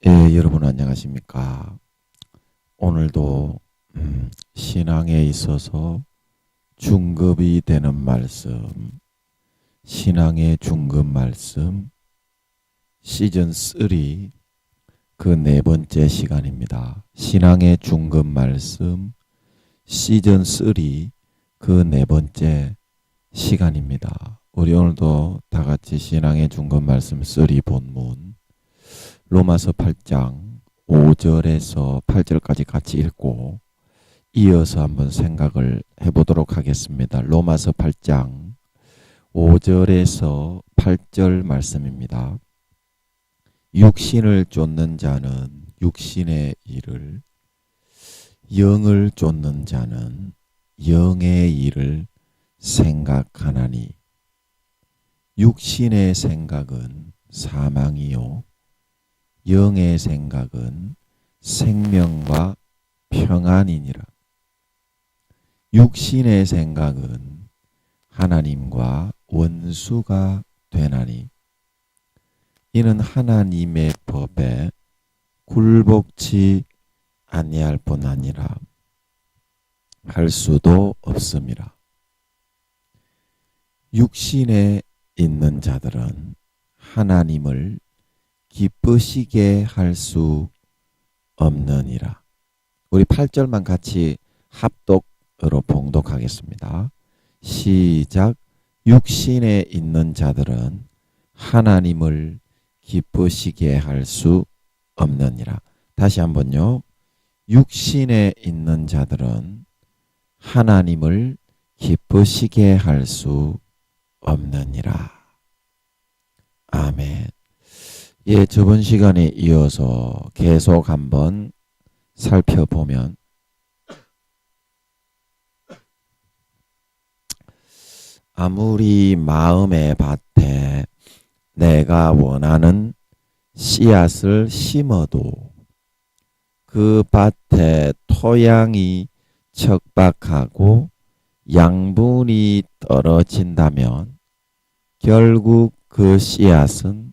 여러분 안녕하십니까? 오늘도 신앙에 있어서 중급이 되는 말씀, 신앙의 중급 말씀 시즌 3 그 네 번째 시간입니다. 신앙의 중급 말씀 시즌 3 그 네 번째 시간입니다. 우리 오늘도 다 같이 신앙의 중급 말씀 3 본문 로마서 8장 5절에서 8절까지 같이 읽고 이어서 한번 생각을 해보도록 하겠습니다. 로마서 8장 5절에서 8절 말씀입니다. 육신을 쫓는 자는 육신의 일을, 영을 쫓는 자는 영의 일을 생각하나니 육신의 생각은 사망이요 영의 생각은 생명과 평안이니라. 육신의 생각은 하나님과 원수가 되나니 이는 하나님의 법에 굴복치 아니할 뿐 아니라 할 수도 없음이라. 육신에 있는 자들은 하나님을 기쁘시게 할 수 없느니라. 우리 8절만 같이 합독으로 봉독하겠습니다. 시작. 육신에 있는 자들은 하나님을 기쁘시게 할 수 없느니라. 다시 한번요. 육신에 있는 자들은 하나님을 기쁘시게 할 수 없느니라. 아멘. 저번 시간에 이어서 계속 한번 살펴보면 아무리 마음의 밭에 내가 원하는 씨앗을 심어도 그 밭에 토양이 척박하고 양분이 떨어진다면 결국 그 씨앗은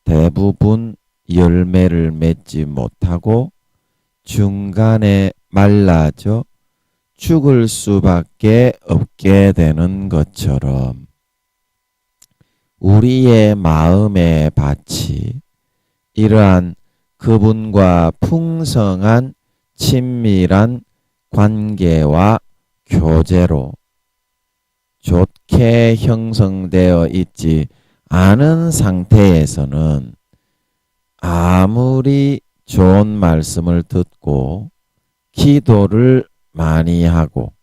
대부분 열매를 맺지 못하고 중간에 말라져 죽을 수밖에 없게 되는 것처럼 우리의 마음의 밭이 이러한 그분과 풍성한 친밀한 관계와 교제로 좋게 형성되어 있지 않은 상태에서는 아무리 좋은 말씀을 듣고 기도를 많이 하고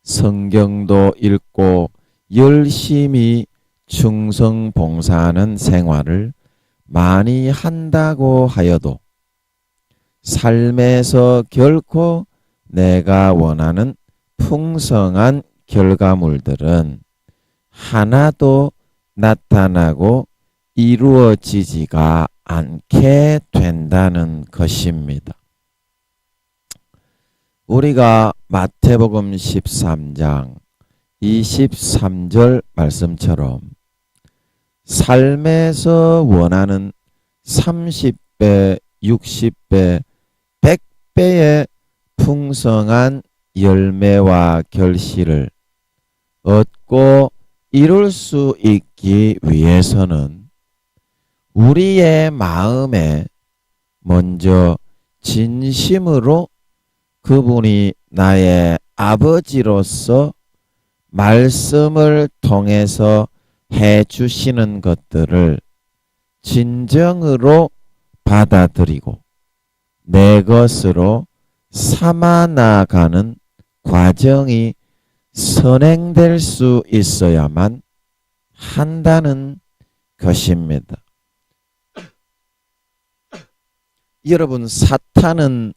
성경도 읽고 열심히 충성 봉사하는 생활을 많이 한다고 하여도 삶에서 결코 내가 원하는 풍성한 결과물들은 하나도 나타나고 이루어지지가 않게 된다는 것입니다. 우리가 마태복음 13장 23절 말씀처럼 삶에서 원하는 30배, 60배, 100배의 풍성한 열매와 결실을 얻고 이룰 수 있기 위해서는 우리의 마음에 먼저 진심으로 그분이 나의 아버지로서 말씀을 통해서 해주시는 것들을 진정으로 받아들이고 내 것으로 삼아 나가는 과정이 선행될 수 있어야만 한다는 것입니다. 여러분, 사탄은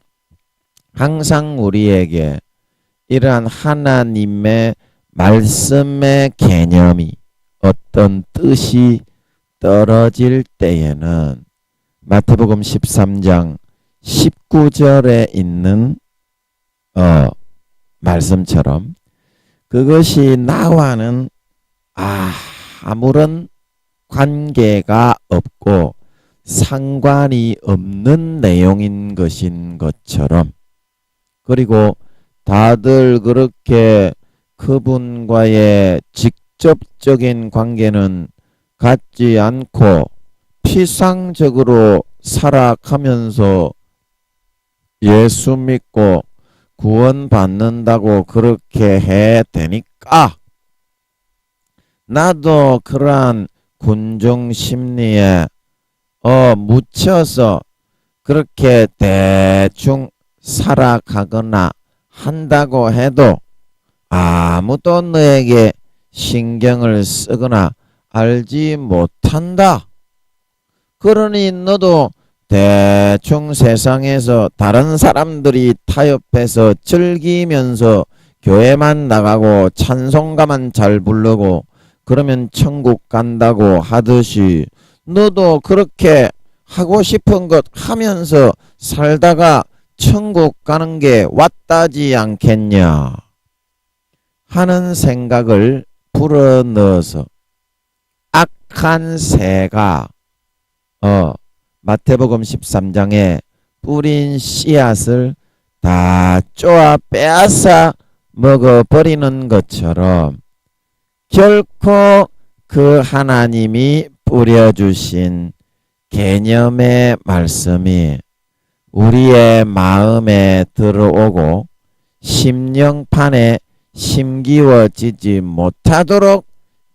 항상 우리에게 이러한 하나님의 말씀의 개념이 어떤 뜻이 떨어질 때에는 마태복음 13장 19절에 있는 말씀처럼 그것이 나와는 아무런 관계가 없고 상관이 없는 내용인 것인 것처럼, 그리고 다들 그렇게 그분과의 직접적인 관계는 갖지 않고 피상적으로 살아가면서 예수 믿고 구원받는다고 그렇게 해 되니까, 나도 그러한 군중 심리에 묻혀서 그렇게 대충 살아가거나 한다고 해도 아무도 너에게 신경을 쓰거나 알지 못한다. 그러니 너도 대충 세상에서 다른 사람들이 타협해서 즐기면서 교회만 나가고 찬송가만 잘 부르고 그러면 천국 간다고 하듯이 너도 그렇게 하고 싶은 것 하면서 살다가 천국 가는 게 왔다지 않겠냐 하는 생각을 불어넣어서 악한 새가 마태복음 13장에 뿌린 씨앗을 다 쪼아 빼앗아 먹어버리는 것처럼, 결코 그 하나님이 뿌려주신 개념의 말씀이 우리의 마음에 들어오고 심령판에 심기워지지 못하도록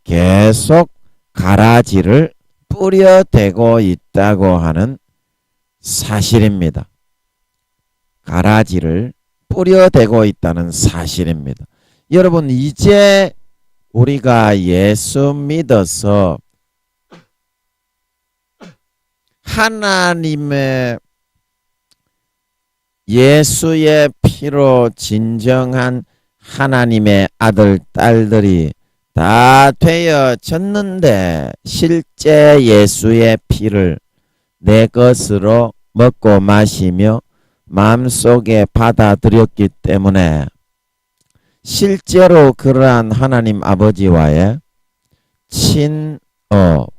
계속 가라지를 뿌려대고 있다고 하는 사실입니다. 가라지를 뿌려대고 있다는 사실입니다. 여러분, 이제 우리가 예수 믿어서 하나님의 예수의 피로 진정한 하나님의 아들, 딸들이 다 되어졌는데, 실제 예수의 피를 내 것으로 먹고 마시며 마음속에 받아들였기 때문에 실제로 그러한 하나님 아버지와의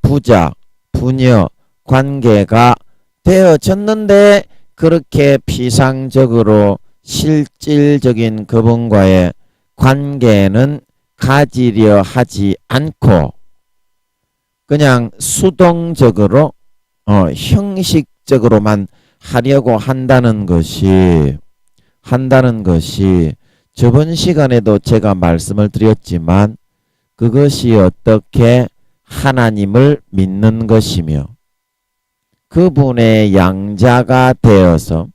부자, 부녀 관계가 되어졌는데, 그렇게 피상적으로 실질적인 그분과의 관계는 가지려 하지 않고 그냥 수동적으로 형식적으로만 하려고 한다는 것이 저번 시간에도 제가 말씀을 드렸지만, 그것이 어떻게 하나님을 믿는 것이며 그분의 양자가 되어서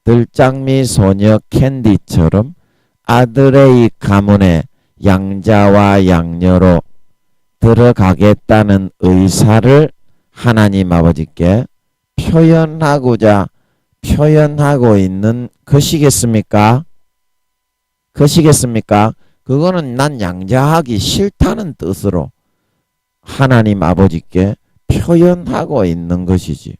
들장미 소녀 캔디처럼 아들의 가문에 양자와 양녀로 들어가겠다는 의사를 하나님 아버지께 표현하고자 표현하고 있는 것이겠습니까? 그거는 난 양자하기 싫다는 뜻으로 하나님 아버지께 표현하고 있는 것이지.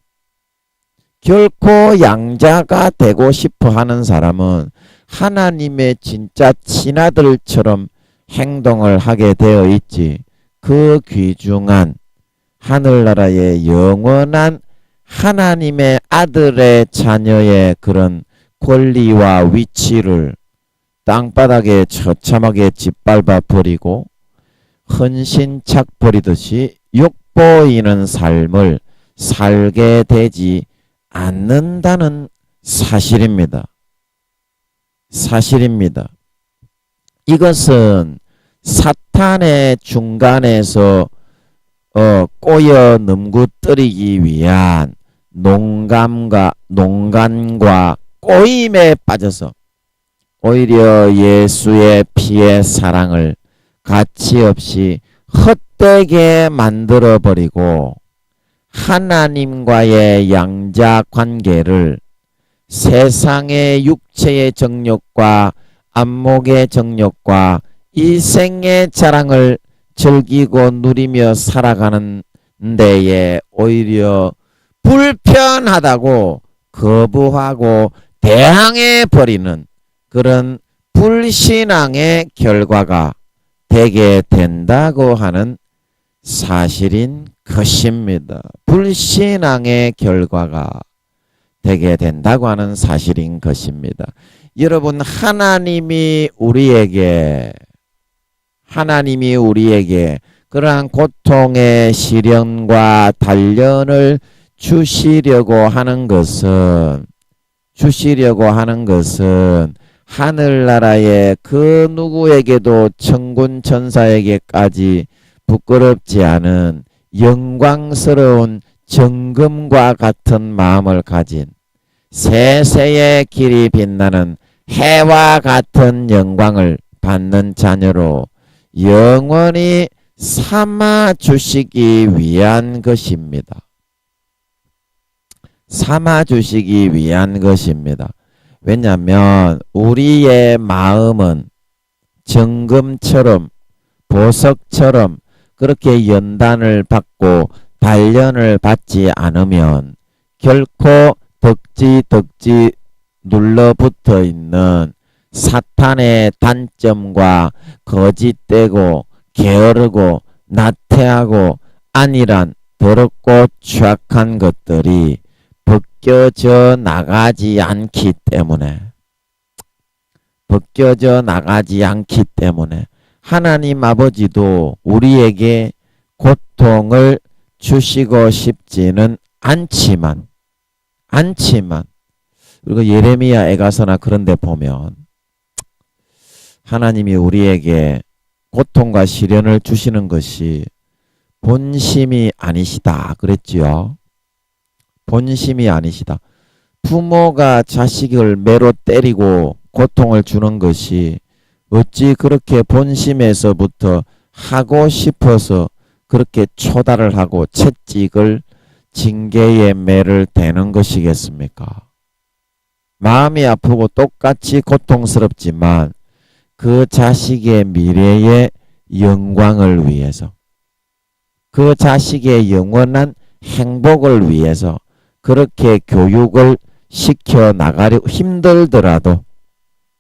결코 양자가 되고 싶어 하는 사람은 하나님의 진짜 친아들처럼 행동을 하게 되어 있지, 그 귀중한 하늘나라의 영원한 하나님의 아들의 자녀의 그런 권리와 위치를 땅바닥에 처참하게 짓밟아 버리고 헌신착 버리듯이 욕보이는 삶을 살게 되지 않는다는 사실입니다. 이것은 사탄의 중간에서 꼬여 넘구뜨리기 위한 농간과 꼬임에 빠져서 오히려 예수의 피의 사랑을 가치없이 헛되게 만들어버리고 하나님과의 양자 관계를 세상의 육체의 정욕과 안목의 정욕과 이 생의 자랑을 즐기고 누리며 살아가는 데에 오히려 불편하다고 거부하고 대항해 버리는 그런 불신앙의 결과가 되게 된다고 하는 사실인 것입니다. 불신앙의 결과가 되게 된다고 하는 사실인 것입니다. 여러분, 하나님이 우리에게 그러한 고통의 시련과 단련을 주시려고 하는 것은 하늘나라의 그 누구에게도 천군 천사에게까지 부끄럽지 않은 영광스러운 정금과 같은 마음을 가진 세세의 길이 빛나는 해와 같은 영광을 받는 자녀로 영원히 삼아 주시기 위한 것입니다. 삼아 주시기 위한 것입니다. 왜냐하면 우리의 마음은 정금처럼 보석처럼 그렇게 연단을 받고 단련을 받지 않으면 결코 덕지 눌러붙어 있는 사탄의 단점과 거짓되고 게으르고 나태하고 안일한 더럽고 취약한 것들이 벗겨져 나가지 않기 때문에 하나님 아버지도 우리에게 고통을 주시고 싶지는 않지만 그리고 예레미야 애가서나 그런 데 보면 하나님이 우리에게 고통과 시련을 주시는 것이 본심이 아니시다 그랬지요. 본심이 아니시다. 부모가 자식을 매로 때리고 고통을 주는 것이 어찌 그렇게 본심에서부터 하고 싶어서 그렇게 초달을 하고 채찍을 징계의 매를 대는 것이겠습니까? 마음이 아프고 똑같이 고통스럽지만 그 자식의 미래의 영광을 위해서 그 자식의 영원한 행복을 위해서 그렇게 교육을 시켜 나가려 힘들더라도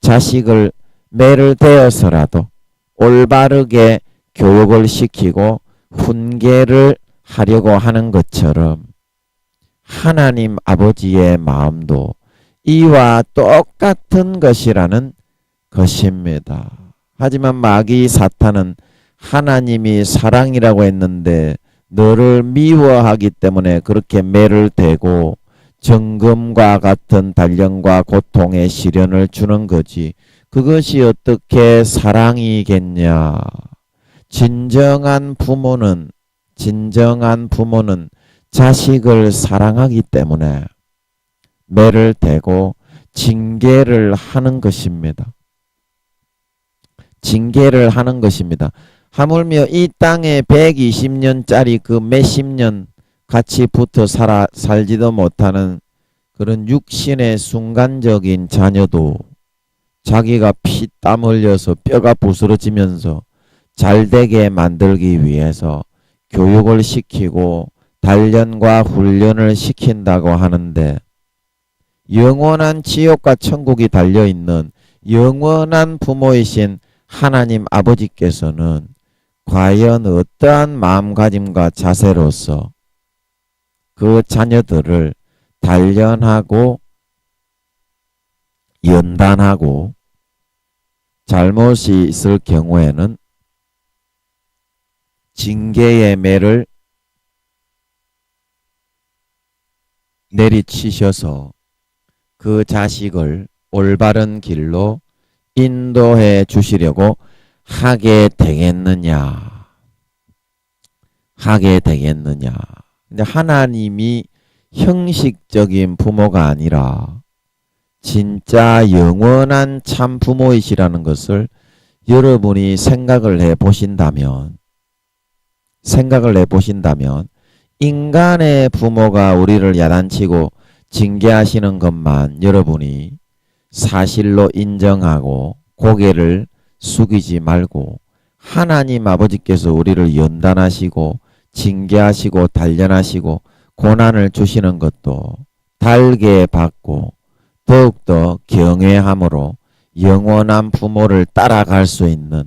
자식을 매를 대어서라도 올바르게 교육을 시키고 훈계를 하려고 하는 것처럼 하나님 아버지의 마음도 이와 똑같은 것이라는 것입니다. 하지만 마귀 사탄은 하나님이 사랑이라고 했는데 너를 미워하기 때문에 그렇게 매를 대고 정금과 같은 단련과 고통의 시련을 주는 거지. 그것이 어떻게 사랑이겠냐. 진정한 부모는 자식을 사랑하기 때문에 매를 대고 징계를 하는 것입니다. 하물며 이 땅에 120년짜리 그 몇십 년 같이 붙어 살지도 못하는 그런 육신의 순간적인 자녀도 자기가 피땀 흘려서 뼈가 부스러지면서 잘되게 만들기 위해서 교육을 시키고 단련과 훈련을 시킨다고 하는데 영원한 지옥과 천국이 달려있는 영원한 부모이신 하나님 아버지께서는 과연 어떠한 마음가짐과 자세로서 그 자녀들을 단련하고 연단하고 잘못이 있을 경우에는 징계의 매를 내리치셔서 그 자식을 올바른 길로 인도해 주시려고 하게 되겠느냐. 근데 하나님이 형식적인 부모가 아니라 진짜 영원한 참 부모이시라는 것을 여러분이 생각을 해 보신다면 인간의 부모가 우리를 야단치고 징계하시는 것만 여러분이 사실로 인정하고 고개를 숙이지 말고 하나님 아버지께서 우리를 연단하시고 징계하시고 단련하시고 고난을 주시는 것도 달게 받고 더욱더 경외함으로 영원한 부모를 따라갈 수 있는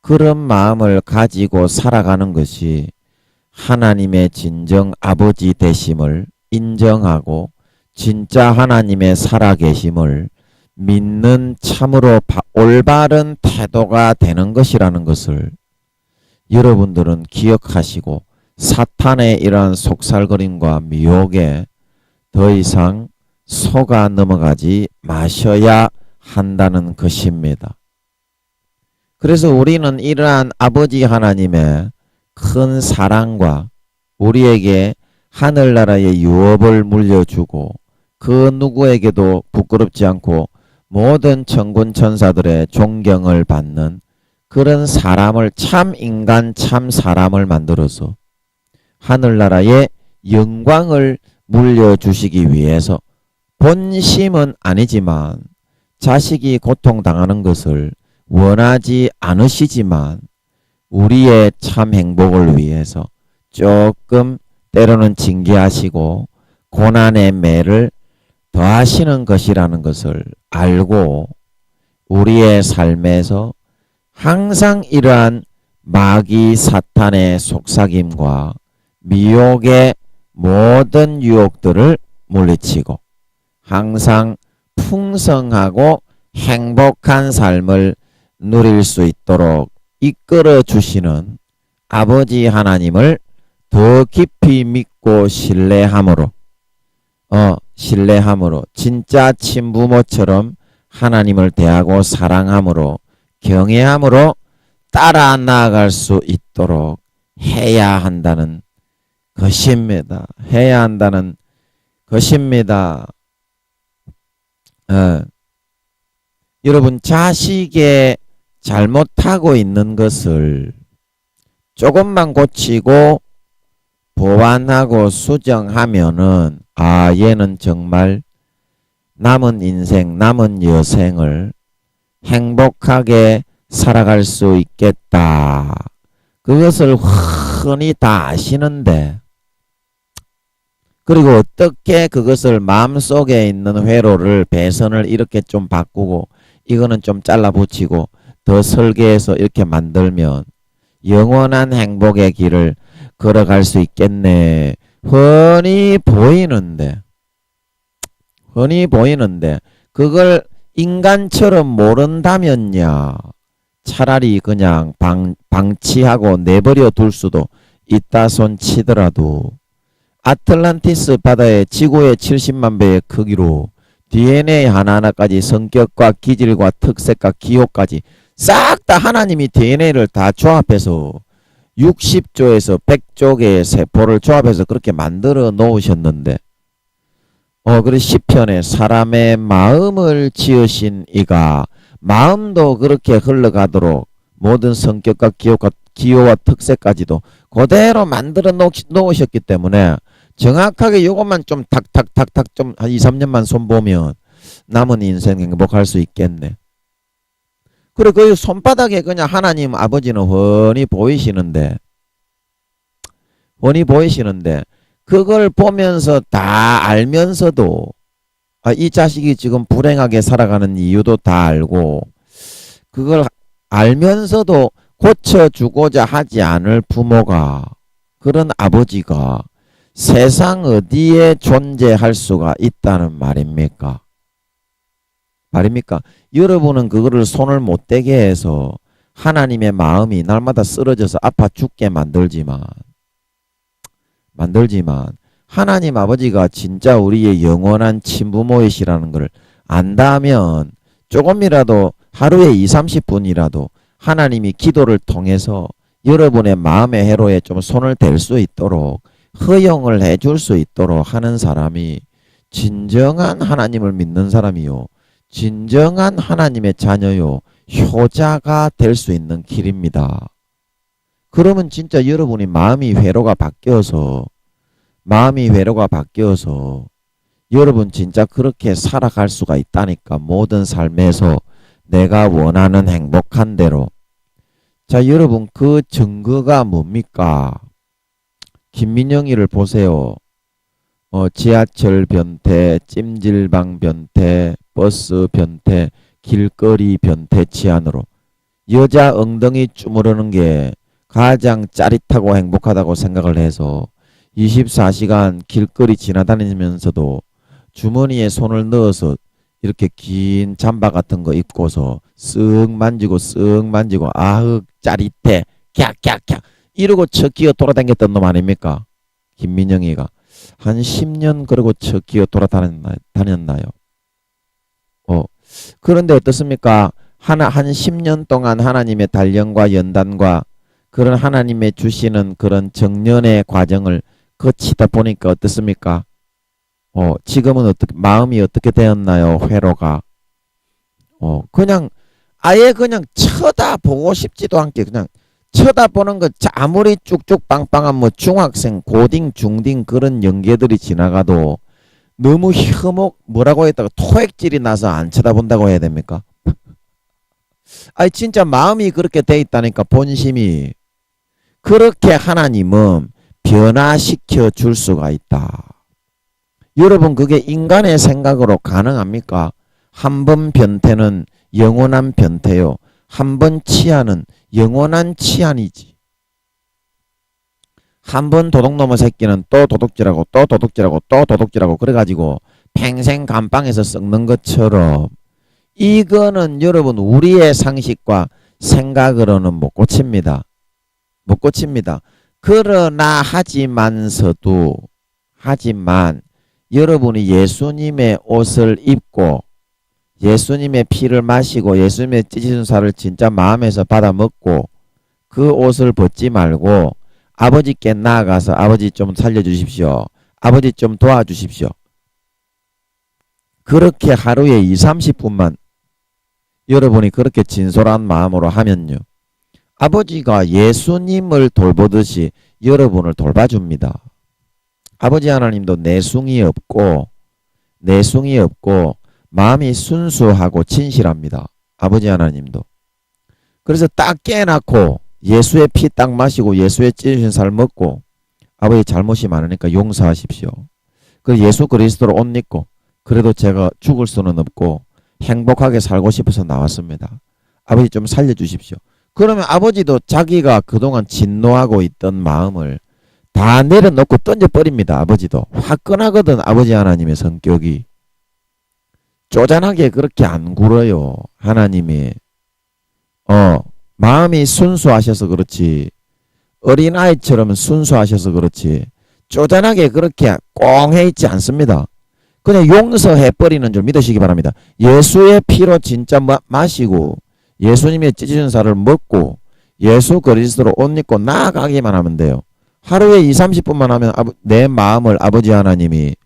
그런 마음을 가지고 살아가는 것이 하나님의 진정 아버지 되심을 인정하고 진짜 하나님의 살아계심을 믿는 참으로 올바른 태도가 되는 것이라는 것을 여러분들은 기억하시고 사탄의 이러한 속살거림과 미혹에 더 이상 속아 넘어가지 마셔야 한다는 것입니다. 그래서 우리는 이러한 아버지 하나님의 큰 사랑과 우리에게 하늘나라의 유업을 물려주고 그 누구에게도 부끄럽지 않고 모든 천군 천사들의 존경을 받는 그런 사람을 참 인간 참 사람을 만들어서 하늘나라의 영광을 물려주시기 위해서 본심은 아니지만 자식이 고통당하는 것을 원하지 않으시지만 우리의 참 행복을 위해서 조금 때로는 징계하시고 고난의 매를 더하시는 것이라는 것을 알고 우리의 삶에서 항상 이러한 마귀 사탄의 속삭임과 미혹의 모든 유혹들을 물리치고 항상 풍성하고 행복한 삶을 누릴 수 있도록 이끌어 주시는 아버지 하나님을 더 깊이 믿고 신뢰함으로 진짜 친부모처럼 하나님을 대하고 사랑함으로 경외함으로 따라 나아갈 수 있도록 해야 한다는 것입니다. 해야 한다는 것입니다. 여러분 자식의 잘못하고 있는 것을 조금만 고치고 보완하고 수정하면은 얘는 정말 남은 인생 남은 여생을 행복하게 살아갈 수 있겠다. 그것을 흔히 다 아시는데 그리고 어떻게 그것을 마음속에 있는 회로를 배선을 이렇게 좀 바꾸고 이거는 좀 잘라 붙이고 더 설계해서 이렇게 만들면 영원한 행복의 길을 걸어갈 수 있겠네. 흔히 보이는데 그걸 인간처럼 모른다면야 차라리 그냥 방치하고 내버려 둘 수도 있다 손 치더라도 아틀란티스 바다의 지구의 70만 배의 크기로 DNA 하나하나까지 성격과 기질과 특색과 기호까지 싹 다 하나님이 DNA를 다 조합해서 60조에서 100조 개의 세포를 조합해서 그렇게 만들어 놓으셨는데 그래 시편에 사람의 마음을 지으신 이가 마음도 그렇게 흘러가도록 모든 성격과 기호와 특색까지도 그대로 만들어 놓으셨기 때문에 정확하게 요것만 좀 탁탁탁탁 좀 한 2, 3년만 손보면 남은 인생 행복할 수 있겠네. 그래 그 손바닥에 그냥 하나님 아버지는 훤히 보이시는데 그걸 보면서 다 알면서도 이 자식이 지금 불행하게 살아가는 이유도 다 알고 그걸 알면서도 고쳐주고자 하지 않을 부모가 그런 아버지가 세상 어디에 존재할 수가 있다는 말입니까? 여러분은 그거를 손을 못 대게 해서 하나님의 마음이 날마다 쓰러져서 아파 죽게 만들지만 하나님 아버지가 진짜 우리의 영원한 친부모이시라는 걸 안다면 조금이라도 하루에 2, 30분이라도 하나님이 기도를 통해서 여러분의 마음의 회로에 좀 손을 댈 수 있도록 허용을 해줄 수 있도록 하는 사람이 진정한 하나님을 믿는 사람이요. 진정한 하나님의 자녀요. 효자가 될 수 있는 길입니다. 그러면 진짜 여러분이 마음이 회로가 바뀌어서 여러분 진짜 그렇게 살아갈 수가 있다니까. 모든 삶에서 내가 원하는 행복한 대로. 자, 여러분 그 증거가 뭡니까? 김민영이를 보세요. 지하철 변태, 찜질방 변태, 버스 변태, 길거리 변태 치안으로 여자 엉덩이 주무르는 게 가장 짜릿하고 행복하다고 생각을 해서 24시간 길거리 지나다니면서도 주머니에 손을 넣어서 이렇게 긴 잠바 같은 거 입고서 쓱 만지고 아흑 짜릿해 캬캬캬 이러고 척기어 돌아다녔던 놈 아닙니까? 김민영이가 한 10년 그러고 척기어 돌아다녔나요? 그런데 어떻습니까? 한 10년 동안 하나님의 단련과 연단과 그런 하나님의 주시는 그런 정련의 과정을 거치다 보니까 어떻습니까? 지금은 마음이 어떻게 되었나요? 회로가. 그냥 아예 그냥 쳐다보고 싶지도 않게 그냥 쳐다보는 것 아무리 쭉쭉 빵빵한 뭐 중학생, 고딩, 중딩 그런 연계들이 지나가도 너무 뭐라고 했다가 토액질이 나서 안 쳐다본다고 해야 됩니까? 아니 진짜 마음이 그렇게 돼 있다니까 본심이. 그렇게 하나님은 변화시켜 줄 수가 있다. 여러분 그게 인간의 생각으로 가능합니까? 한 번 변태는 영원한 변태요. 한 번 치안은 영원한 치안이지. 한 번 도둑놈의 새끼는 또 도둑질하고 또 도둑질하고 또 도둑질하고 그래가지고 평생 감방에서 썩는 것처럼 이거는 여러분 우리의 상식과 생각으로는 못 고칩니다. 못 고칩니다. 그러나 하지만 여러분이 예수님의 옷을 입고 예수님의 피를 마시고 예수님의 찢어진 살을 진짜 마음에서 받아 먹고 그 옷을 벗지 말고 아버지께 나아가서 아버지 좀 살려주십시오. 아버지 좀 도와주십시오. 그렇게 하루에 20-30분만 여러분이 그렇게 진솔한 마음으로 하면요. 아버지가 예수님을 돌보듯이 여러분을 돌봐줍니다. 아버지 하나님도 내숭이 없고 마음이 순수하고 진실합니다. 아버지 하나님도. 그래서 딱 깨놓고 예수의 피 딱 마시고 예수의 찢으신 살 먹고 아버지 잘못이 많으니까 용서하십시오. 그래서 예수 그리스도로 옷 입고 그래도 제가 죽을 수는 없고 행복하게 살고 싶어서 나왔습니다. 아버지 좀 살려주십시오. 그러면 아버지도 자기가 그동안 진노하고 있던 마음을 다 내려놓고 던져버립니다. 아버지도. 화끈하거든 아버지 하나님의 성격이. 쪼잔하게 그렇게 안 굴어요. 하나님이. 마음이 순수하셔서 그렇지. 어린아이처럼 순수하셔서 그렇지. 쪼잔하게 그렇게 꽁해 있지 않습니다. 그냥 용서해버리는 줄 믿으시기 바랍니다. 예수의 피로 진짜 마시고 예수님의 찢어진 살을 먹고 예수 그리스도로 옷 입고 나아가기만 하면 돼요. 하루에 20-30분만 하면 내 마음을 아버지 하나님이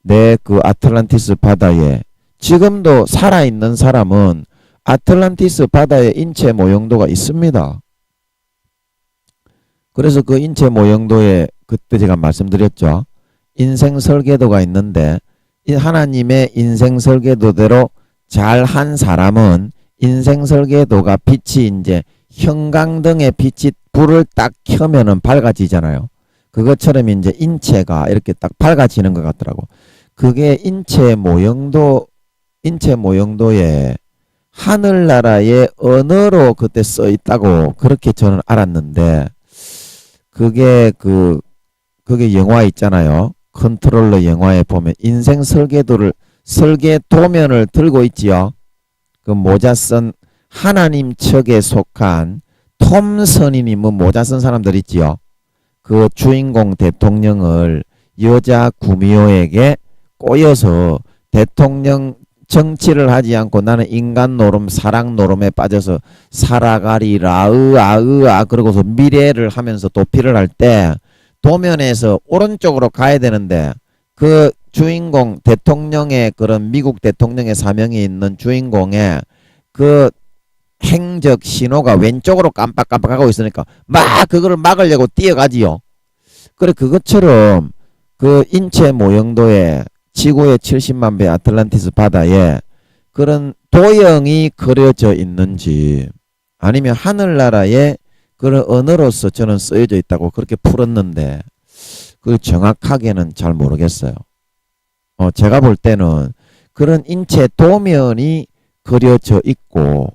내 그 아틀란티스 바다에 지금도 살아있는 사람은 아틀란티스 바다에 인체 모형도가 있습니다. 그래서 그 인체 모형도에 그때 제가 말씀드렸죠. 인생 설계도가 있는데 하나님의 인생 설계도대로 잘한 사람은 인생 설계도가 빛이 이제 형광등의 빛이 불을 딱 켜면은 밝아지잖아요. 그것처럼 이제 인체가 이렇게 딱 밝아지는 것 같더라고. 그게 인체 모형도에 하늘나라의 언어로 그때 써 있다고 그렇게 저는 알았는데 그게 영화 있잖아요. 컨트롤러 영화에 보면 인생 설계도면을 들고 있지요. 그 모자 쓴 하나님 척에 속한 톰선이니 뭐 모자 쓴 사람들 있지요. 그 주인공 대통령을 여자 구미호에게 꼬여서 대통령 정치를 하지 않고 나는 인간 노름 사랑 노름에 빠져서 살아가리라 으아 그러고서 미래를 하면서 도피를 할 때 도면에서 오른쪽으로 가야 되는데 그 주인공 대통령의 그런 미국 대통령의 사명이 있는 주인공의 그 행적 신호가 왼쪽으로 깜빡깜빡하고 있으니까 막 그거를 막으려고 뛰어가지요. 그래 그것처럼 그 인체 모형도에 지구의 70만 배 아틀란티스 바다에 그런 도형이 그려져 있는지 아니면 하늘나라에 그런 언어로서 저는 쓰여져 있다고 그렇게 풀었는데 그 정확하게는 잘 모르겠어요. 제가 볼 때는 그런 인체 도면이 그려져 있고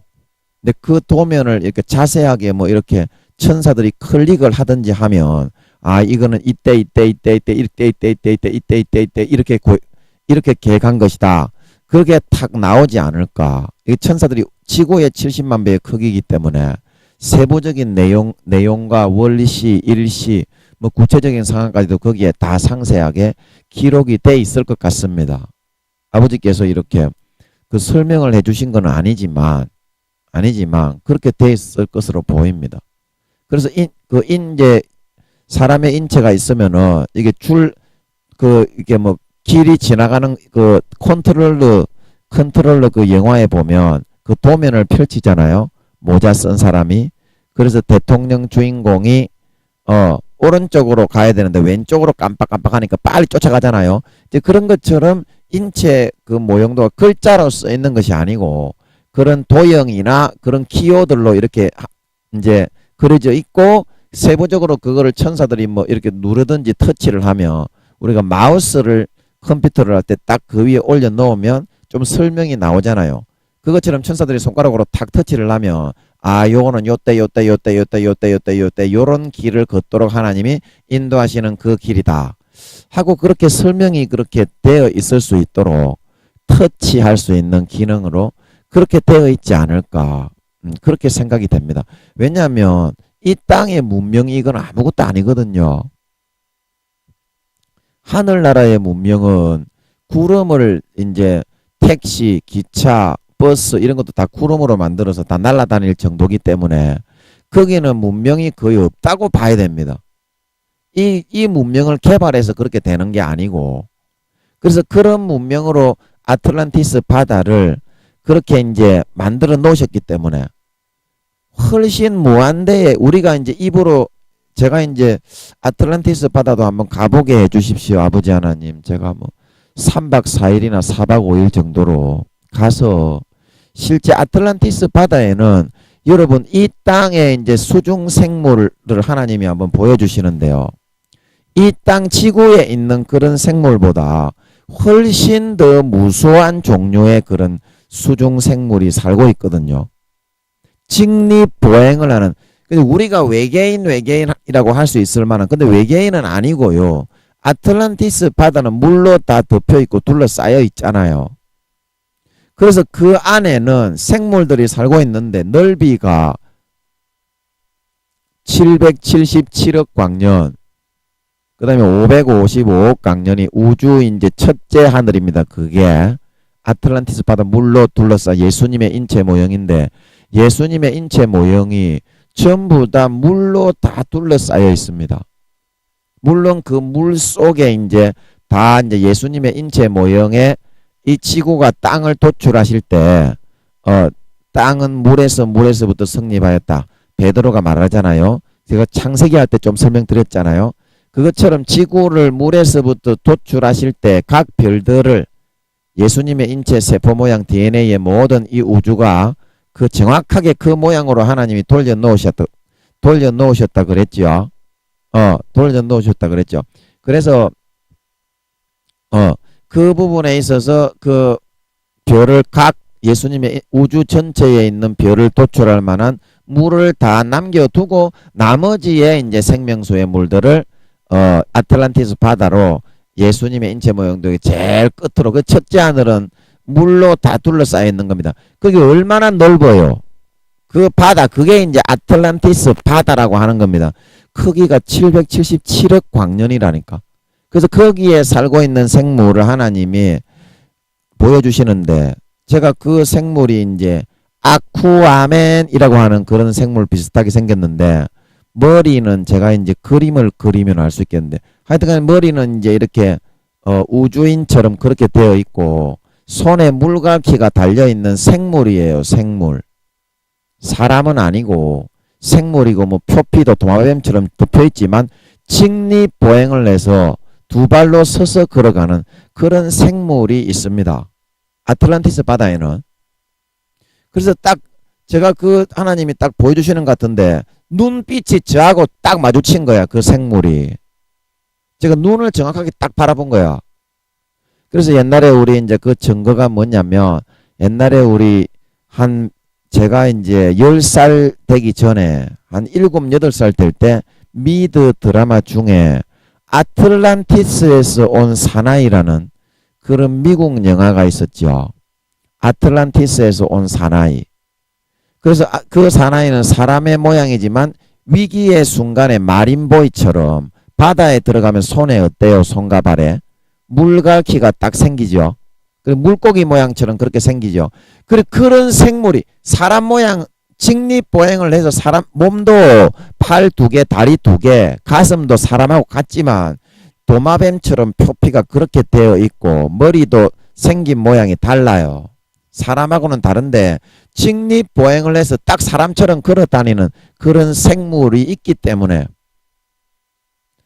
근데 그 도면을 이렇게 자세하게 뭐 이렇게 천사들이 클릭을 하든지 하면 아 이거는 이때 이렇게 계획한 것이다. 그게 탁 나오지 않을까. 이 천사들이 지구의 70만 배의 크기이기 때문에 세부적인 내용과 원리시, 일시, 뭐 구체적인 상황까지도 거기에 다 상세하게 기록이 돼 있을 것 같습니다. 아버지께서 이렇게 그 설명을 해주신 건 아니지만 그렇게 돼 있을 것으로 보입니다. 그래서 이제 사람의 인체가 있으면은 이게 이게 뭐 길이 지나가는 그 컨트롤러 그 영화에 보면 그 도면을 펼치잖아요. 모자 쓴 사람이. 그래서 대통령 주인공이 오른쪽으로 가야 되는데 왼쪽으로 깜빡깜빡하니까 빨리 쫓아가잖아요. 이제 그런 것처럼 인체 그 모형도가 글자로 써 있는 것이 아니고 그런 도형이나 그런 키워드로 이렇게 이제 그려져 있고 세부적으로 그거를 천사들이 뭐 이렇게 누르든지 터치를 하면 우리가 마우스를 컴퓨터를 할 때 딱 그 위에 올려 놓으면 좀 설명이 나오잖아요. 그것처럼 천사들이 손가락으로 탁 터치를 하면 아 요거는 요때 요런 길을 걷도록 하나님이 인도하시는 그 길이다 하고 그렇게 설명이 그렇게 되어 있을 수 있도록 터치할 수 있는 기능으로 그렇게 되어 있지 않을까 그렇게 생각이 됩니다. 왜냐하면 이 땅의 문명이 이건 아무것도 아니거든요. 하늘나라의 문명은 구름을 이제 택시, 기차, 버스 이런 것도 다 구름으로 만들어서 다 날아다닐 정도기 때문에 거기는 문명이 거의 없다고 봐야 됩니다. 이 문명을 개발해서 그렇게 되는 게 아니고 그래서 그런 문명으로 아틀란티스 바다를 그렇게 이제 만들어 놓으셨기 때문에 훨씬 무한대에 우리가 이제 입으로 제가 이제 아틀란티스 바다도 한번 가보게 해 주십시오. 아버지 하나님. 제가 뭐 3박 4일이나 4박 5일 정도로 가서 실제 아틀란티스 바다에는 여러분 이 땅에 이제 수중 생물을 하나님이 한번 보여주시는데요. 이 땅 지구에 있는 그런 생물보다 훨씬 더 무수한 종류의 그런 수중 생물이 살고 있거든요. 직립보행을 하는 우리가 외계인이라고 할 수 있을 만한 근데 외계인은 아니고요. 아틀란티스 바다는 물로 다 덮여 있고 둘러싸여 있잖아요. 그래서 그 안에는 생물들이 살고 있는데 넓이가 777억 광년 그 다음에 555억 광년이 우주 이제 첫째 하늘입니다. 그게 아틀란티스 바다 물로 둘러싸 예수님의 인체 모형인데 예수님의 인체 모형이 전부 다 물로 다 둘러싸여 있습니다. 물론 그 물 속에 이제 다 이제 예수님의 인체 모형에 이 지구가 땅을 도출하실 때 땅은 물에서부터 성립하였다. 베드로가 말하잖아요. 제가 창세기 할 때 좀 설명드렸잖아요. 그것처럼 지구를 물에서부터 도출하실 때 각 별들을 예수님의 인체 세포 모양 DNA의 모든 이 우주가 그 정확하게 그 모양으로 하나님이 돌려놓으셨다 그랬죠. 돌려놓으셨다 그랬죠. 그래서 그 부분에 있어서 그 별을 각 예수님의 우주 전체에 있는 별을 도출할 만한 물을 다 남겨두고 나머지의 이제 생명수의 물들을 아틀란티스 바다로 예수님의 인체 모형도 제일 끝으로 그 첫째 하늘은 물로 다 둘러싸여 있는 겁니다. 그게 얼마나 넓어요. 그 바다 그게 이제 아틀란티스 바다라고 하는 겁니다. 크기가 777억 광년이라니까. 그래서 거기에 살고 있는 생물을 하나님이 보여주시는데 제가 그 생물이 이제 아쿠아맨이라고 하는 그런 생물 비슷하게 생겼는데 머리는 제가 이제 그림을 그리면 알 수 있겠는데 하여튼간 머리는 이제 이렇게 우주인처럼 그렇게 되어 있고 손에 물갈퀴가 달려있는 생물이에요. 생물. 사람은 아니고 생물이고 뭐 표피도 도마뱀처럼 덮여있지만 직립보행을 해서 두 발로 서서 걸어가는 그런 생물이 있습니다. 아틀란티스 바다에는. 그래서 딱 제가 그 하나님이 딱 보여주시는 것 같은데 눈빛이 저하고 딱 마주친 거야. 그 생물이. 제가 눈을 정확하게 딱 바라본 거야. 그래서 옛날에 우리 이제 그 증거가 뭐냐면 옛날에 우리 한 제가 이제 10살 되기 전에 한 7, 8살 될 때 미드 드라마 중에 아틀란티스에서 온 사나이라는 그런 미국 영화가 있었죠. 아틀란티스에서 온 사나이. 그래서 그 사나이는 사람의 모양이지만 위기의 순간에 마린보이처럼 바다에 들어가면 손에 어때요? 손과 발에 물갈퀴가 딱 생기죠. 물고기 모양처럼 그렇게 생기죠. 그런 생물이 사람 모양 직립보행을 해서 사람 몸도 팔 2개, 다리 2개, 가슴도 사람하고 같지만 도마뱀처럼 표피가 그렇게 되어 있고 머리도 생긴 모양이 달라요. 사람하고는 다른데 직립보행을 해서 딱 사람처럼 걸어 다니는 그런 생물이 있기 때문에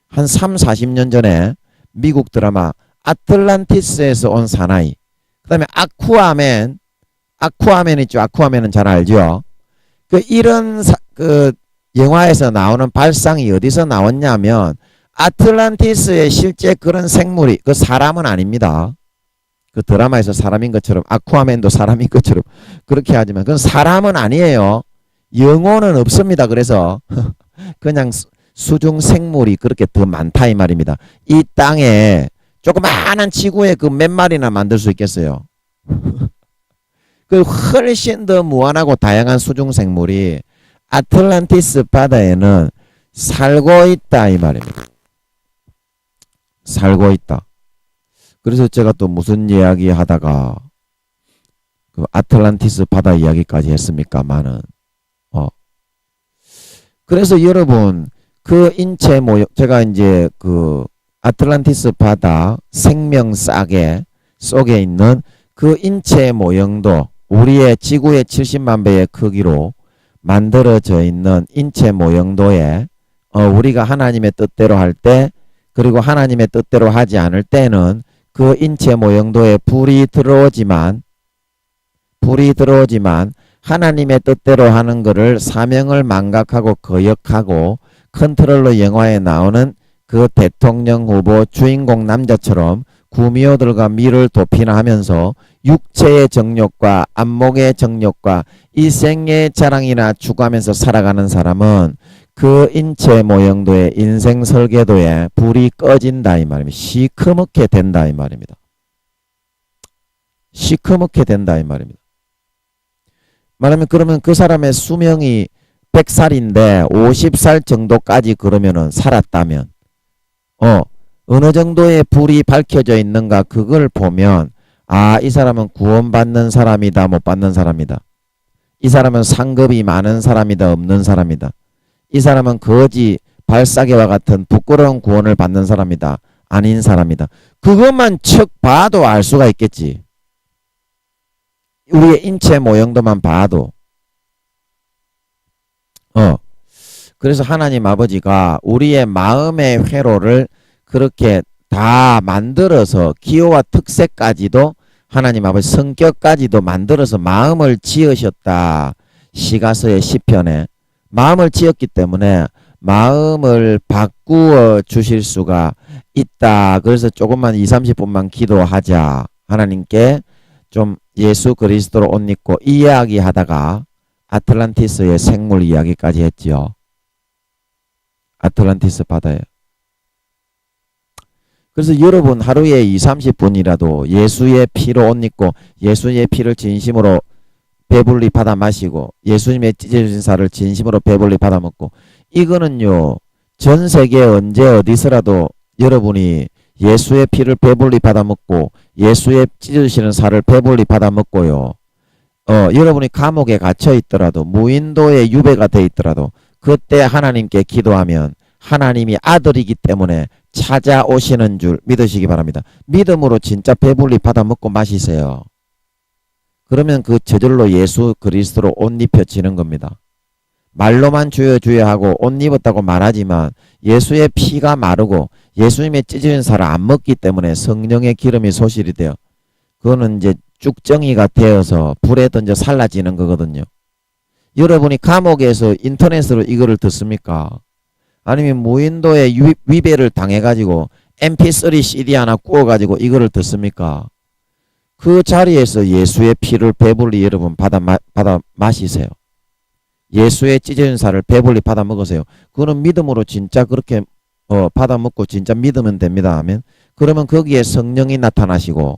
한 3, 40년 전에 미국 드라마 아틀란티스에서 온 사나이, 그 다음에 아쿠아맨 있죠. 아쿠아맨은 잘 알죠. 이런 영화에서 나오는 발상이 어디서 나왔냐면 아틀란티스에 실제 그런 생물이, 그 사람은 아닙니다. 그 드라마에서 사람인 것처럼 아쿠아맨도 사람인 것처럼 그렇게 하지만 그건 사람은 아니에요. 영혼은 없습니다. 그래서 그냥 수중 생물이 그렇게 더 많다 이 말입니다. 이 땅에 조그마한 지구에 그 몇 마리나 만들 수 있겠어요. 그 훨씬 더 무한하고 다양한 수중 생물이 아틀란티스 바다에는 살고 있다 이 말입니다. 살고 있다. 그래서 제가 또 무슨 이야기 하다가 그 아틀란티스 바다 이야기까지 했습니까만은 그래서 여러분 그 인체 모형, 제가 이제 그 아틀란티스 바다 생명 속에 있는 그 인체 모형도 우리의 지구의 70만 배의 크기로 만들어져 있는 인체 모형도에 우리가 하나님의 뜻대로 할 때 그리고 하나님의 뜻대로 하지 않을 때는 그 인체 모형도에 불이 들어오지만 하나님의 뜻대로 하는 것을 사명을 망각하고 거역하고 컨트롤러 영화에 나오는 그 대통령 후보 주인공 남자처럼 구미호들과 미를 도피나 하면서 육체의 정욕과 안목의 정욕과 이생의 자랑이나 추구하면서 살아가는 사람은 그 인체 모형도의 인생 설계도에 불이 꺼진다 이 말입니다. 시커멓게 된다 이 말입니다. 시커멓게 된다 이 말입니다. 말하면 그러면 그 사람의 수명이 100살인데 50살 정도까지 그러면은 살았다면 어느 정도의 불이 밝혀져 있는가 그걸 보면 이 사람은 구원받는 사람이다 못 받는 사람이다. 이 사람은 상급이 많은 사람이다 없는 사람이다. 이 사람은 거지 발사계와 같은 부끄러운 구원을 받는 사람이다 아닌 사람이다. 그것만 척 봐도 알 수가 있겠지. 우리의 인체 모형도만 봐도 그래서 하나님 아버지가 우리의 마음의 회로를 그렇게 다 만들어서 기호와 특색까지도 하나님 아버지 성격까지도 만들어서 마음을 지으셨다. 시가서의 시편에 마음을 지었기 때문에 마음을 바꾸어 주실 수가 있다. 그래서 조금만 2, 30분만 기도하자. 하나님께 좀 예수 그리스도로 옷 입고 이야기 하다가 아틀란티스의 생물 이야기까지 했지요. 아틀란티스 바다에. 그래서 여러분 하루에 2, 30분이라도 예수의 피로 옷 입고 예수의 피를 진심으로 배불리 받아 마시고 예수님의 찢어진 살을 진심으로 배불리 받아 먹고 이거는요 전 세계 언제 어디서라도 여러분이 예수의 피를 배불리 받아 먹고 예수의 찢어지시는 살을 배불리 받아 먹고요. 여러분이 감옥에 갇혀 있더라도 무인도에 유배가 돼 있더라도 그때 하나님께 기도하면 하나님이 아들이기 때문에 찾아오시는 줄 믿으시기 바랍니다. 믿음으로 진짜 배불리 받아 먹고 마시세요. 그러면 그 저절로 예수 그리스도로 옷 입혀지는 겁니다. 말로만 주여 주여 하고 옷 입었다고 말하지만 예수의 피가 마르고 예수님의 찢어진 살을 안 먹기 때문에 성령의 기름이 소실이 돼요. 그거는 이제 쭉정이가 되어서 불에 던져 살라지는 거거든요. 여러분이 감옥에서 인터넷으로 이거를 듣습니까? 아니면 무인도에 위배를 당해가지고 mp3 cd 하나 구워가지고 이거를 듣습니까? 그 자리에서 예수의 피를 배불리 여러분 받아 마시세요. 예수의 찢어진 살을 배불리 받아 먹으세요. 그거는 믿음으로 진짜 그렇게 받아 먹고 진짜 믿으면 됩니다. 하면 그러면 거기에 성령이 나타나시고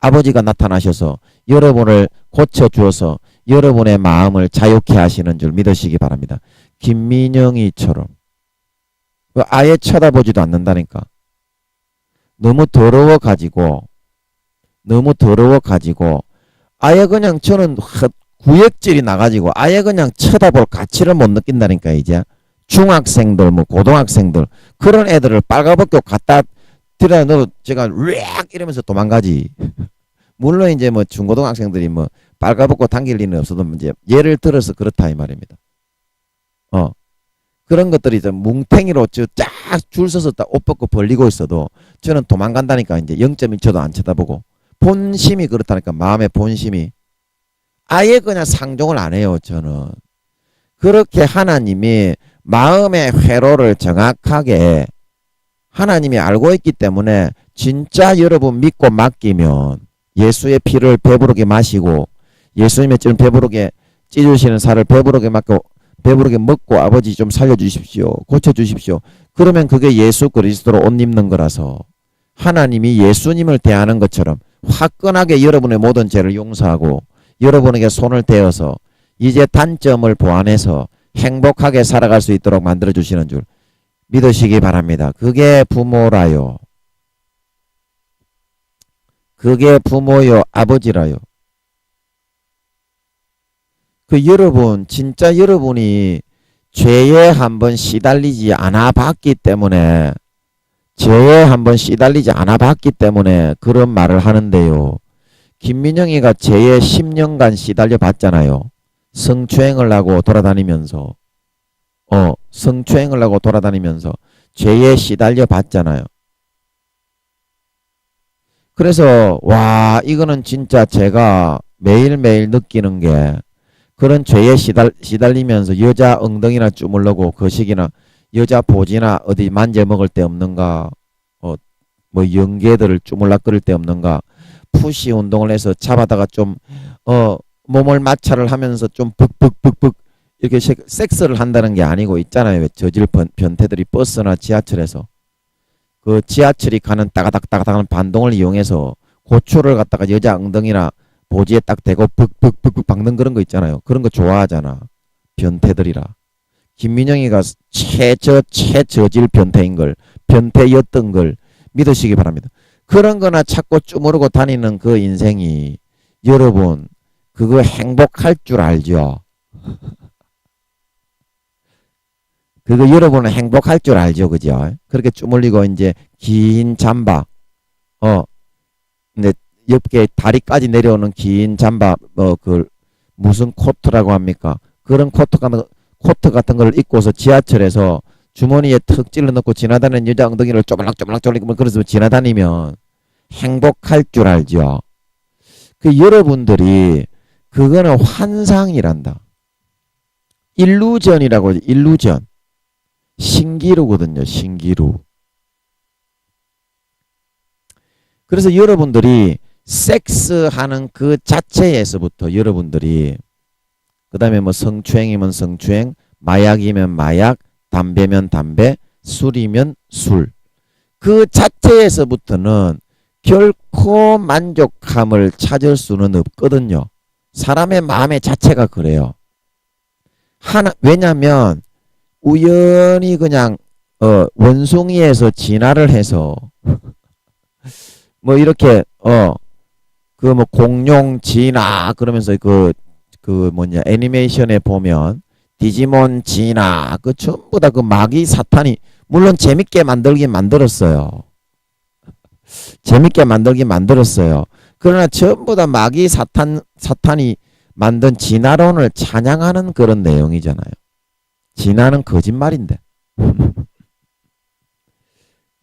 아버지가 나타나셔서 여러분을 고쳐주어서 여러분의 마음을 자유케 하시는 줄 믿으시기 바랍니다. 김민영이처럼 아예 쳐다보지도 않는다니까. 너무 더러워가지고 아예 그냥 저는 구역질이 나가지고 아예 그냥 쳐다볼 가치를 못 느낀다니까. 이제 중학생들 뭐 고등학생들 그런 애들을 빨가벗겨 갖다 들여 넣어 제가 렉 이러면서 도망가지. 물론 이제 뭐 중고등학생들이 뭐 빨가벗고 당길 리는 없어도 이제 예를 들어서 그렇다 이 말입니다. 그런 것들이 좀 뭉탱이로 쫙 줄 서서 딱 옷 벗고 벌리고 있어도 저는 도망간다니까. 이제 0.1초도 안 쳐다보고 본심이 그렇다니까. 마음의 본심이 아예 그냥 상종을 안 해요. 저는 그렇게 하나님이 마음의 회로를 정확하게 하나님이 알고 있기 때문에 진짜 여러분 믿고 맡기면 예수의 피를 배부르게 마시고 예수님의 ጭ는 배부르게 찢으시는 살을 배부르게 먹고 아버지 좀 살려주십시오. 고쳐주십시오. 그러면 그게 예수 그리스도로 옷 입는 거라서 하나님이 예수님을 대하는 것처럼 화끈하게 여러분의 모든 죄를 용서하고 여러분에게 손을 대어서 이제 단점을 보완해서 행복하게 살아갈 수 있도록 만들어주시는 줄 믿으시기 바랍니다. 그게 부모라요. 그게 부모요 아버지라요. 여러분 진짜 여러분이 죄에 한번 시달리지 않아 봤기 때문에 그런 말을 하는데요. 김민영이가 죄에 10년간 시달려 봤잖아요. 성추행을 하고 돌아다니면서 죄에 시달려 봤잖아요. 그래서 와 이거는 진짜 제가 매일매일 느끼는 게 그런 죄에 시달리면서 여자 엉덩이나 주물르고 거식이나 여자 보지나 어디 만져먹을 데 없는가, 뭐 영계들을 주물락거릴 데 없는가, 푸시 운동을 해서 잡아다가 좀 몸을 마찰을 하면서 좀 벅벅벅벅 이렇게 섹스를 한다는 게 아니고 있잖아요. 왜 저질 변태들이 버스나 지하철에서 그 지하철이 가는 따가닥따가닥하는 반동을 이용해서 고추를 갖다가 여자 엉덩이나 보지에 딱 대고 벅벅벅벅 박는 그런 거 있잖아요. 그런 거 좋아하잖아. 변태들이라. 김민영이가 최저질 변태인 걸, 변태였던 걸 믿으시기 바랍니다. 그런 거나 찾고 쭈무르고 다니는 그 인생이 여러분 그거 행복할 줄 알죠? 그거 여러분은 행복할 줄 알죠? 그죠? 그렇게 쭈물리고 이제 긴 잠바 근데 옆에 다리까지 내려오는 긴 잠바 그 무슨 코트라고 합니까? 그런 코트 같은 걸 입고서 지하철에서 주머니에 턱 찔러 넣고 지나다니는 여자 엉덩이를 쪼물락쪼물락 쪼물락 그래서 지나다니면 행복할 줄 알죠? 여러분들이 그거는 환상이란다. 일루전이라고 하죠. 일루전. 신기루거든요. 신기루. 그래서 여러분들이 섹스하는 그 자체에서부터 여러분들이 그 다음에 뭐 성추행이면 성추행, 마약이면 마약, 담배면 담배, 술이면 술. 그 자체에서부터는 결코 만족함을 찾을 수는 없거든요. 사람의 마음의 자체가 그래요. 왜냐면 우연히 그냥 원숭이에서 진화를 해서 뭐 이렇게 그 뭐 공룡 진화 그러면서 그 뭐냐 애니메이션에 보면 디지몬 진화 그 전부 다 그 마귀 사탄이 물론 재밌게 만들긴 만들었어요. 그러나 전부 다 마귀 사탄이 만든 진화론을 찬양하는 그런 내용이잖아요. 진화는 거짓말인데.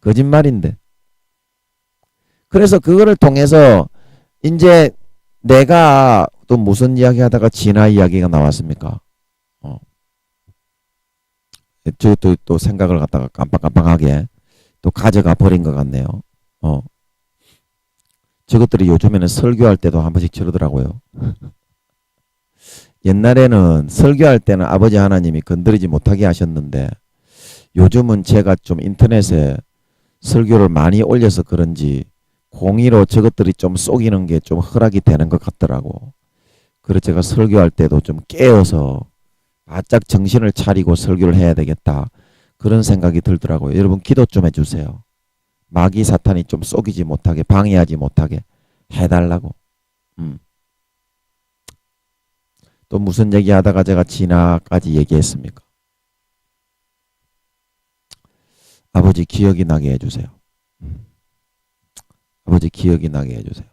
거짓말인데. 그래서 그거를 통해서 이제 내가 또 무슨 이야기 하다가 진화 이야기가 나왔습니까? 또 생각을 갖다가 깜빡깜빡하게 또 가져가 버린 것 같네요. 저것들이 요즘에는 설교할 때도 한 번씩 저러더라고요. 옛날에는 설교할 때는 아버지 하나님이 건드리지 못하게 하셨는데 요즘은 제가 좀 인터넷에 설교를 많이 올려서 그런지 공의로 저것들이 좀 쏘기는 게 좀 허락이 되는 것 같더라고. 그래서 제가 설교할 때도 좀 깨어서 바짝 정신을 차리고 설교를 해야 되겠다. 그런 생각이 들더라고요. 여러분 기도 좀 해주세요. 마귀 사탄이 좀 쏘기지 못하게 방해하지 못하게 해달라고. 또 무슨 얘기하다가 제가 진화까지 얘기했습니까? 아버지 기억이 나게 해주세요. 아버지 기억이 나게 해주세요.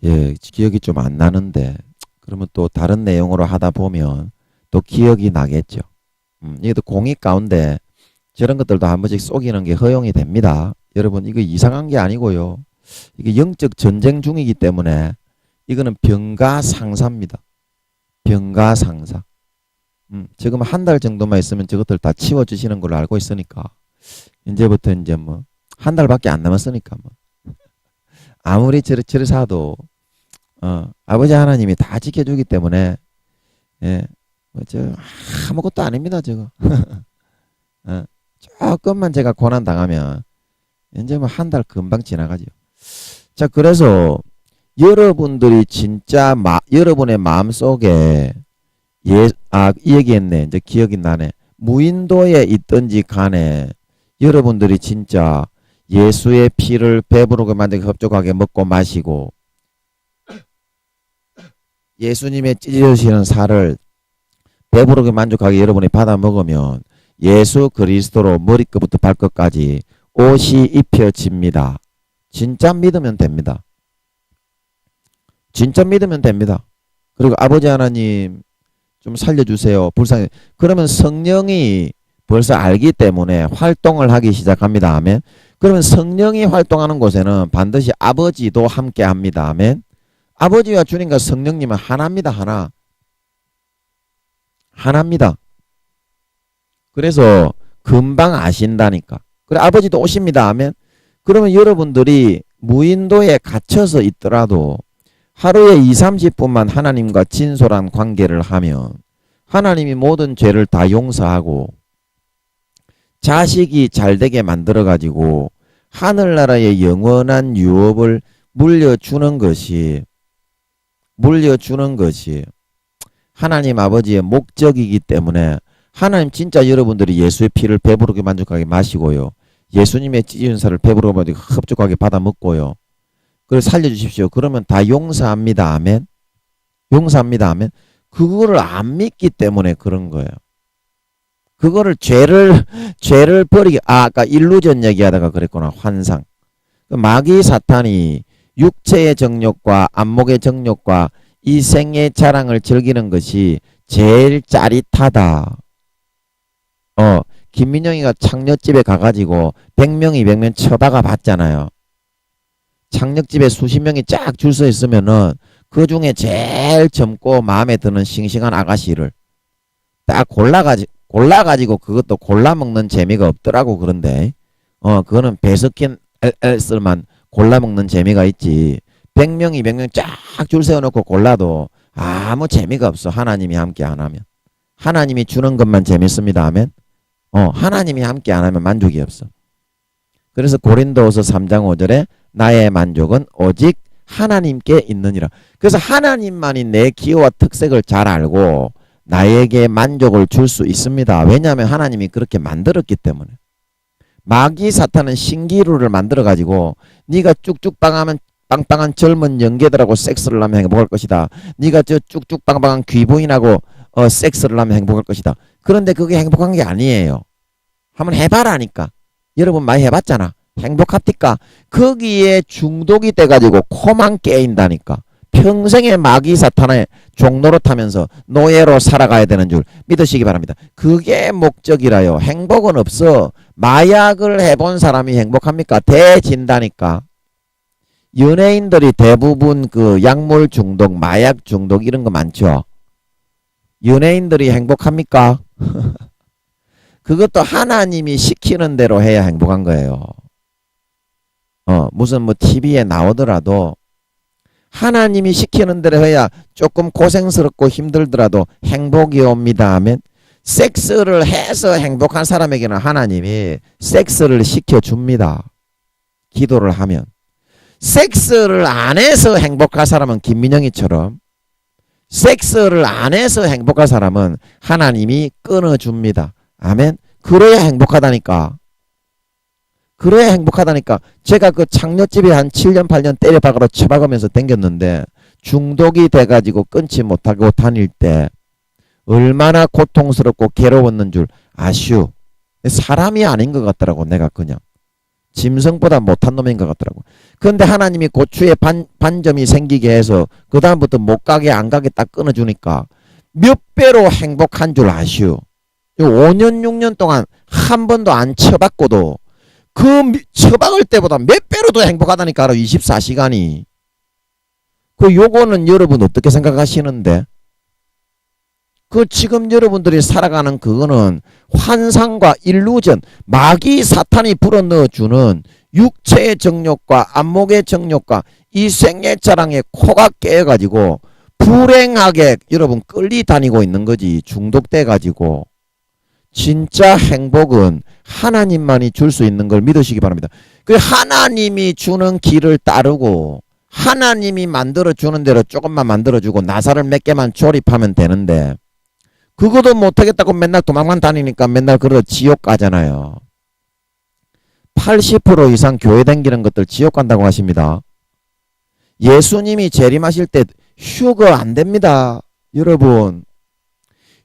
예, 기억이 좀 안 나는데 그러면 또 다른 내용으로 하다 보면 또 기억이 나겠죠. 이것도 공익 가운데 저런 것들도 한 번씩 속이는 게 허용이 됩니다. 여러분 이거 이상한 게 아니고요. 이게 영적 전쟁 중이기 때문에 이거는 병가상사입니다. 병가상사. 지금 한 달 정도만 있으면 저것들 다 치워주시는 걸로 알고 있으니까 이제부터 이제 뭐 한 달밖에 안 남았으니까 뭐 아무리 저리 사도 아버지 하나님이 다 지켜주기 때문에 예, 저 아무것도 아닙니다 저거. 조금만 제가 고난 당하면 이제 뭐 한 달 금방 지나가죠. 자 그래서 여러분들이 진짜 여러분의 마음 속에 이 얘기했네. 이제 기억이 나네. 무인도에 있든지 간에 여러분들이 진짜 예수의 피를 배부르게 만들게 흡족하게 먹고 마시고 예수님의 찢어지시는 살을 배부르게 만족하게 여러분이 받아 먹으면 예수 그리스도로 머리끝부터 발끝까지 옷이 입혀집니다. 진짜 믿으면 됩니다. 진짜 믿으면 됩니다. 그리고 아버지 하나님 좀 살려주세요. 불쌍해. 그러면 성령이 벌써 알기 때문에 활동을 하기 시작합니다. 아멘. 그러면 성령이 활동하는 곳에는 반드시 아버지도 함께 합니다. 아멘. 아버지와 주님과 성령님은 하나입니다. 하나. 하나입니다. 그래서 금방 아신다니까. 그래 아버지도 오십니다. 아멘. 그러면 여러분들이 무인도에 갇혀서 있더라도 하루에 2, 30분만 하나님과 진솔한 관계를 하면 하나님이 모든 죄를 다 용서하고 자식이 잘되게 만들어가지고 하늘나라의 영원한 유업을 물려주는 것이 하나님 아버지의 목적이기 때문에 하나님 진짜 여러분들이 예수의 피를 배부르게 만족하게 마시고요. 예수님의 찢은 살을 배부르게 흡족하게 받아 먹고요. 그걸 살려주십시오. 그러면 다 용서합니다. 아멘. 용서합니다. 아멘. 그거를 안 믿기 때문에 그런 거예요. 그거를 죄를 버리게 아까 일루전 얘기하다가 그랬구나. 환상. 마귀 사탄이 육체의 정욕과 안목의 정욕과 이 생의 자랑을 즐기는 것이 제일 짜릿하다. 김민영이가 창녀집에 가가지고 100명 쳐다가 봤잖아요. 창녕집에 수십 명이 쫙 줄 서 있으면은 그 중에 제일 젊고 마음에 드는 싱싱한 아가씨를 딱 골라가지고 그것도 골라 먹는 재미가 없더라고. 그런데 그거는 배석힌 LS만 골라 먹는 재미가 있지. 100명, 200명 쫙 줄 세워놓고 골라도 아무 재미가 없어. 하나님이 함께 안 하면. 하나님이 주는 것만 재밌습니다. 아멘. 하나님이 함께 안 하면 만족이 없어. 그래서 고린도후서 3장 5절에 나의 만족은 오직 하나님께 있느니라. 그래서 하나님만이 내 기호와 특색을 잘 알고 나에게 만족을 줄 수 있습니다. 왜냐하면 하나님이 그렇게 만들었기 때문에. 마귀 사탄은 신기루를 만들어가지고 네가 쭉쭉 빵빵한 젊은 영계들하고 섹스를 하면 행복할 것이다. 네가 저 쭉쭉 빵빵한 귀부인하고 섹스를 하면 행복할 것이다. 그런데 그게 행복한 게 아니에요. 한번 해봐라니까. 여러분 많이 해봤잖아. 행복합니까? 거기에 중독이 돼가지고 코만 깨인다니까. 평생의 마귀 사탄의 종노릇하면서 노예로 살아가야 되는 줄 믿으시기 바랍니다. 그게 목적이라요. 행복은 없어. 마약을 해본 사람이 행복합니까? 대진다니까. 연예인들이 대부분 그 약물 중독, 마약 중독 이런 거 많죠. 연예인들이 행복합니까? 그것도 하나님이 시키는 대로 해야 행복한 거예요. 무슨 뭐 TV에 나오더라도 하나님이 시키는 대로 해야 조금 고생스럽고 힘들더라도 행복이 옵니다 하면 섹스를 해서 행복한 사람에게는 하나님이 섹스를 시켜줍니다. 기도를 하면. 섹스를 안 해서 행복한 사람은 김민영이처럼 섹스를 안 해서 행복한 사람은 하나님이 끊어줍니다. 아멘. 그래야 행복하다니까. 그래야 행복하다니까. 제가 그 창녀집에 한 7년 8년 때려박으러 처박으면서 댕겼는데 중독이 돼가지고 끊지 못하고 다닐 때 얼마나 고통스럽고 괴로웠는 줄 아슈. 사람이 아닌 것 같더라고. 내가 그냥 짐승보다 못한 놈인 것 같더라고. 그런데 하나님이 고추에 반점이 생기게 해서 그 다음부터 못 가게 안 가게 딱 끊어주니까 몇 배로 행복한 줄 아슈. 5년 6년 동안 한 번도 안 처박고도 그 처박을 때보다 몇 배로 더 행복하다니까. 24시간이. 그 요거는 여러분 어떻게 생각하시는데? 그 지금 여러분들이 살아가는 그거는 환상과 일루전, 마귀 사탄이 불어넣어주는 육체의 정욕과 안목의 정욕과 이 생애 자랑에 코가 깨어가지고 불행하게 여러분 끌리 다니고 있는 거지. 중독돼가지고. 진짜 행복은 하나님만이 줄 수 있는 걸 믿으시기 바랍니다. 그 하나님이 주는 길을 따르고 하나님이 만들어주는 대로 조금만 만들어주고 나사를 몇 개만 조립하면 되는데 그것도 못하겠다고 맨날 도망만 다니니까 맨날 그러다 지옥 가잖아요. 80% 이상 교회 다니는 것들 지옥 간다고 하십니다. 예수님이 재림하실 때 휴거 안 됩니다. 여러분.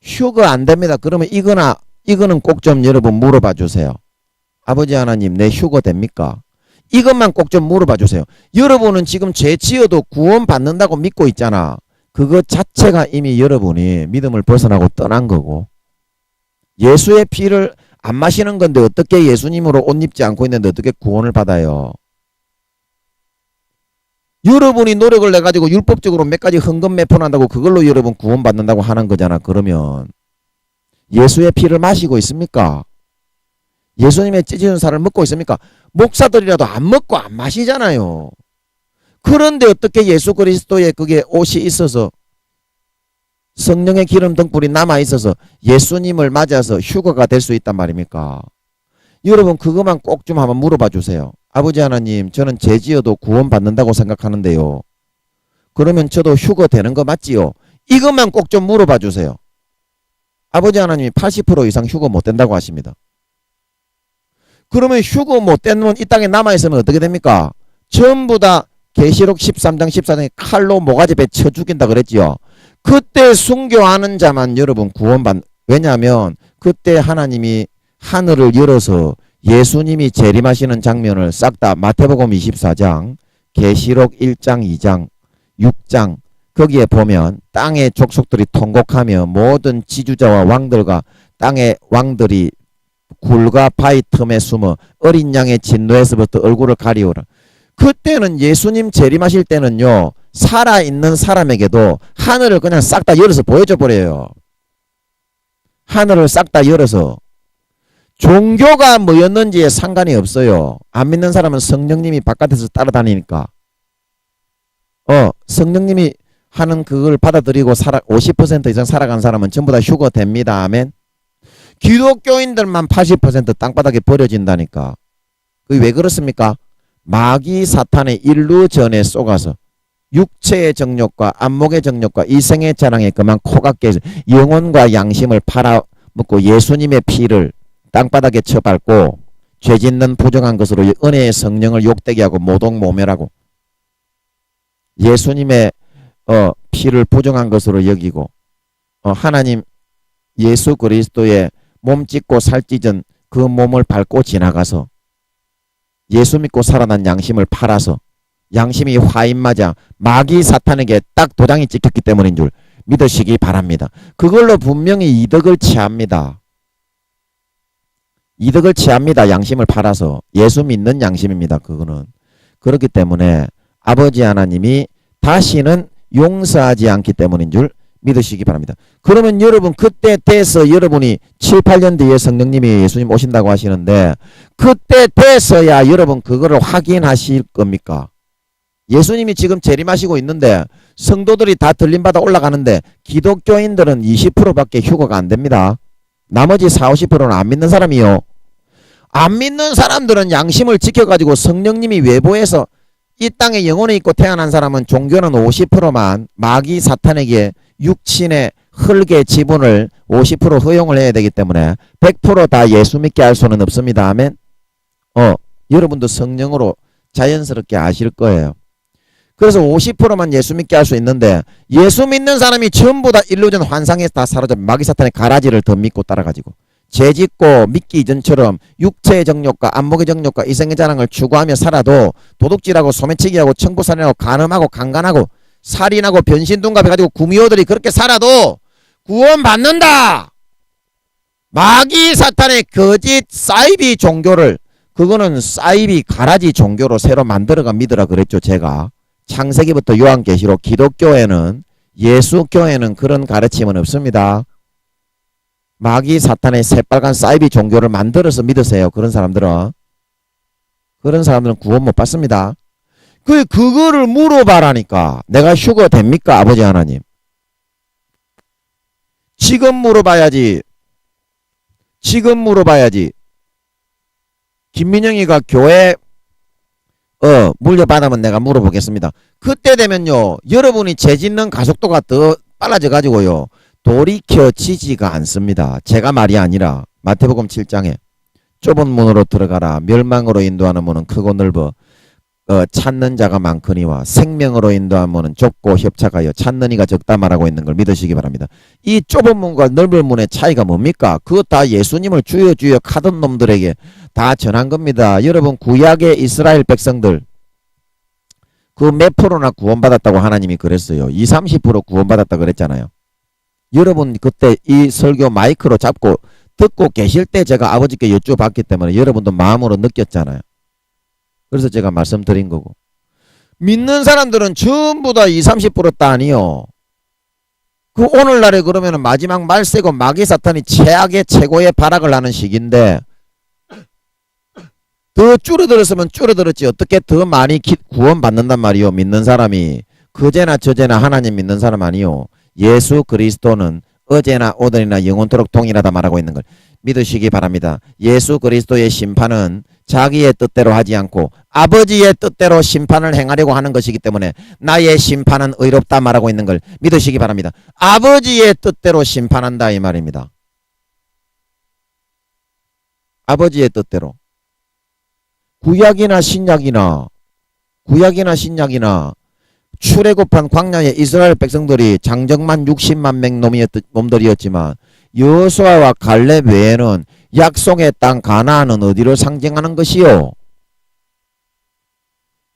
휴거 안 됩니다. 그러면 이거는 꼭 좀 여러분 물어봐 주세요. 아버지 하나님 내 휴거 됩니까? 이것만 꼭 좀 물어봐 주세요. 여러분은 지금 죄 지어도 구원 받는다고 믿고 있잖아. 그것 자체가 이미 여러분이 믿음을 벗어나고 떠난 거고 예수의 피를 안 마시는 건데 어떻게 예수님으로 옷 입지 않고 있는데 어떻게 구원을 받아요? 여러분이 노력을 내가지고 율법적으로 몇 가지 헌금 매폰한다고 그걸로 여러분 구원받는다고 하는 거잖아. 그러면 예수의 피를 마시고 있습니까? 예수님의 찢어진 살을 먹고 있습니까? 목사들이라도 안 먹고 안 마시잖아요. 그런데 어떻게 예수 그리스도의 그게 옷이 있어서 성령의 기름 등불이 남아 있어서 예수님을 맞아서 휴거가 될 수 있단 말입니까? 여러분 그것만 꼭 좀 한번 물어봐 주세요. 아버지 하나님 저는 죄 지어도 구원받는다고 생각하는데요. 그러면 저도 휴거 되는 거 맞지요? 이것만 꼭 좀 물어봐 주세요. 아버지 하나님이 80% 이상 휴거 못 된다고 하십니다. 그러면 휴거 못 되면 이 땅에 남아있으면 어떻게 됩니까? 전부 다 계시록 13장 14장에 칼로 모가지배 쳐 죽인다 그랬지요. 그때 순교하는 자만 여러분 왜냐하면 그때 하나님이 하늘을 열어서 예수님이 재림하시는 장면을 싹 다 마태복음 24장, 계시록 1장, 2장, 6장 거기에 보면 땅의 족속들이 통곡하며 모든 지주자와 왕들과 땅의 왕들이 굴과 바위 틈에 숨어 어린 양의 진노에서부터 얼굴을 가리우라. 그때는 예수님 재림하실 때는요. 살아있는 사람에게도 하늘을 그냥 싹 다 열어서 보여줘 버려요. 하늘을 싹 다 열어서. 종교가 뭐였는지에 상관이 없어요. 안 믿는 사람은 성령님이 바깥에서 따라다니니까. 성령님이 하는 그걸 받아들이고 50% 이상 살아간 사람은 전부 다 휴거됩니다. 아멘. 기독교인들만 80% 땅바닥에 버려진다니까. 그게 왜 그렇습니까? 마귀 사탄의 일루전에 속아서 육체의 정욕과 안목의 정욕과 이생의 자랑에 그만 코가 깨서 영혼과 양심을 팔아먹고 예수님의 피를 땅바닥에 쳐밟고 죄짓는 부정한 것으로 은혜의 성령을 욕되게 하고 모독모멸하고 예수님의 피를 부정한 것으로 여기고 하나님 예수 그리스도의 몸 찢고 살 찢은 그 몸을 밟고 지나가서 예수 믿고 살아난 양심을 팔아서 양심이 화인맞아 마귀 사탄에게 딱 도장이 찍혔기 때문인 줄 믿으시기 바랍니다. 그걸로 분명히 이득을 취합니다. 이득을 취합니다. 양심을 팔아서. 예수 믿는 양심입니다. 그거는. 그렇기 때문에 아버지 하나님이 다시는 용서하지 않기 때문인 줄 믿으시기 바랍니다. 그러면 여러분 그때 돼서 여러분이 7, 8년 뒤에 성령님이 예수님 오신다고 하시는데 그때 돼서야 여러분 그거를 확인하실 겁니까? 예수님이 지금 재림하시고 있는데 성도들이 다 들림받아 올라가는데 기독교인들은 20%밖에 휴거가 안 됩니다. 나머지 40, 50%는 안 믿는 사람이요. 안 믿는 사람들은 양심을 지켜가지고 성령님이 외부에서 이 땅에 영혼이 있고 태어난 사람은 종교는 50%만 마귀 사탄에게 육신의 흙의 지분을 50% 허용을 해야 되기 때문에 100% 다 예수 믿게 할 수는 없습니다. 아멘. 여러분도 성령으로 자연스럽게 아실 거예요. 그래서 50%만 예수 믿게 할 수 있는데 예수 믿는 사람이 전부 다 일루전 환상에서 다 사로잡혀 마귀 사탄의 가라지를 더 믿고 따라가지고 죄짓고 믿기 이전처럼 육체의 정욕과 안목의 정욕과 이생의 자랑을 추구하며 살아도 도둑질하고 소매치기하고 청부살인하고 간음하고 강간하고 살인하고 변신둔갑해가지고 구미호들이 그렇게 살아도 구원받는다. 마귀 사탄의 거짓 사이비 종교를 그거는 사이비 가라지 종교로 새로 만들어가 믿으라 그랬죠. 제가 창세기부터 요한계시록 기독교에는 예수교에는 그런 가르침은 없습니다. 마귀 사탄의 새빨간 사이비 종교를 만들어서 믿으세요. 그런 사람들은 구원 못 받습니다. 그거를 물어봐라니까. 내가 휴거 됩니까? 아버지 하나님. 지금 물어봐야지. 김민영이가 교회 물려받으면 내가 물어보겠습니다. 그때 되면요 여러분이 죄 짓는 가속도가 더 빨라져 가지고요 돌이켜지지가 않습니다. 제가 말이 아니라 마태복음 7장에 좁은 문으로 들어가라. 멸망으로 인도하는 문은 크고 넓어 찾는 자가 많거니와 생명으로 인도하는 문은 좁고 협착하여 찾는 이가 적다 말하고 있는 걸 믿으시기 바랍니다. 이 좁은 문과 넓은 문의 차이가 뭡니까? 그거 다 예수님을 주여 주여 하던 놈들에게 다 전한 겁니다. 여러분 구약의 이스라엘 백성들 그 몇 프로나 구원받았다고 하나님이 그랬어요. 20, 30% 구원받았다 그랬잖아요. 여러분 그때 이 설교 마이크로 잡고 듣고 계실 때 제가 아버지께 여쭤봤기 때문에 여러분도 마음으로 느꼈잖아요. 그래서 제가 말씀드린 거고 믿는 사람들은 전부 다 20, 30%다 아니요. 그 오늘날에 그러면은 마지막 말세고 마귀 사탄이 최악의 최고의 발악을 하는 시기인데 더 줄어들었으면 줄어들었지 어떻게 더 많이 구원받는단 말이요. 믿는 사람이 그제나 저제나 하나님 믿는 사람 아니요. 예수 그리스도는 어제나 오늘이나 영원토록 동일하다 말하고 있는 걸 믿으시기 바랍니다. 예수 그리스도의 심판은 자기의 뜻대로 하지 않고 아버지의 뜻대로 심판을 행하려고 하는 것이기 때문에 나의 심판은 의롭다 말하고 있는 걸 믿으시기 바랍니다. 아버지의 뜻대로 심판한다 이 말입니다. 아버지의 뜻대로. 구약이나 신약이나 출애굽한 광야의 이스라엘 백성들이 장정만 60만 명 놈들이었지만 여호수아와 갈렙 외에는 약속의 땅 가나안은 어디를 상징하는 것이요?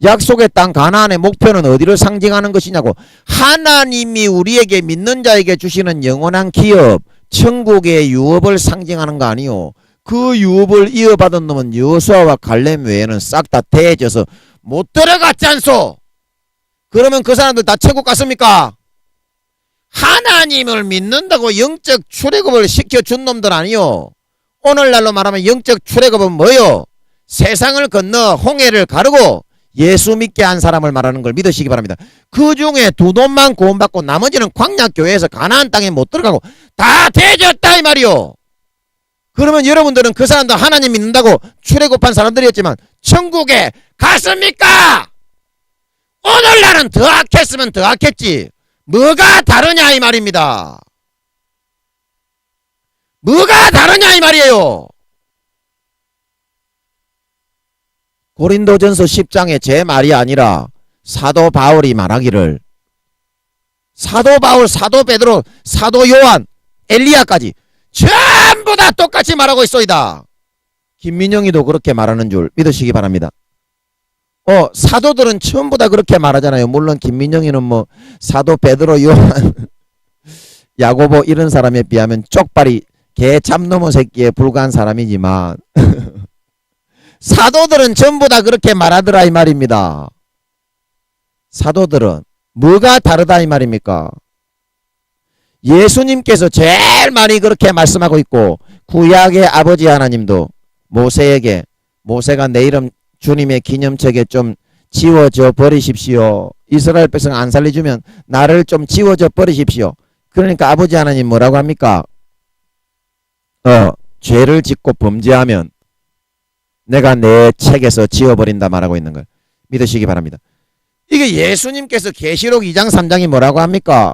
약속의 땅 가나안의 목표는 어디를 상징하는 것이냐고. 하나님이 우리에게 믿는 자에게 주시는 영원한 기업 천국의 유업을 상징하는 거 아니요. 그 유업을 이어받은 놈은 여호수아와 갈렙 외에는 싹 다 대해져서 못 들어갔지 않소. 그러면 그 사람들 다 천국 갔습니까? 하나님을 믿는다고 영적 출애굽을 시켜준 놈들 아니요. 오늘날로 말하면 영적 출애굽은 뭐요? 세상을 건너 홍해를 가르고 예수 믿게 한 사람을 말하는 걸 믿으시기 바랍니다. 그 중에 두 놈만 구원받고 나머지는 광야교회에서 가나안 땅에 못 들어가고 다 대졌다 이 말이요. 그러면 여러분들은 그 사람도 하나님 믿는다고 출애굽한 사람들이었지만 천국에 갔습니까? 오늘날은 더 악했으면 더 악했지. 뭐가 다르냐 이 말입니다. 뭐가 다르냐 이 말이에요. 고린도전서 10장에 제 말이 아니라 사도 바울이 말하기를 사도 바울, 사도 베드로, 사도 요한, 엘리야까지 전부 다 똑같이 말하고 있소이다. 김민영이도 그렇게 말하는 줄 믿으시기 바랍니다. 사도들은 전부 다 그렇게 말하잖아요. 물론 김민영이는 뭐 사도 베드로, 요한, 야고보 이런 사람에 비하면 쪽발이 개 참놈의 새끼에 불과한 사람이지만 사도들은 전부 다 그렇게 말하더라 이 말입니다. 사도들은 뭐가 다르다 이 말입니까? 예수님께서 제일 많이 그렇게 말씀하고 있고 구약의 아버지 하나님도 모세에게 모세가 내 이름 주님의 기념책에 좀 지워져 버리십시오. 이스라엘 백성 안 살려주면 나를 좀 지워져 버리십시오. 그러니까 아버지 하나님 뭐라고 합니까? 죄를 짓고 범죄하면 내가 내 책에서 지워버린다 말하고 있는 걸 믿으시기 바랍니다. 이게 예수님께서 계시록 2장 3장이 뭐라고 합니까?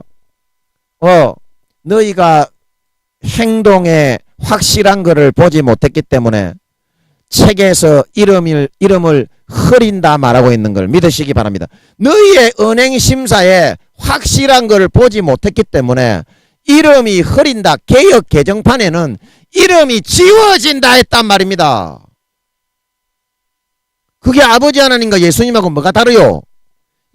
너희가 행동에 확실한 것을 보지 못했기 때문에 책에서 이름을 흐린다 말하고 있는 걸 믿으시기 바랍니다. 너희의 은행 심사에 확실한 것을 보지 못했기 때문에 이름이 흐린다. 개역 개정판에는 이름이 지워진다 했단 말입니다. 그게 아버지 하나님과 예수님하고 뭐가 다르요?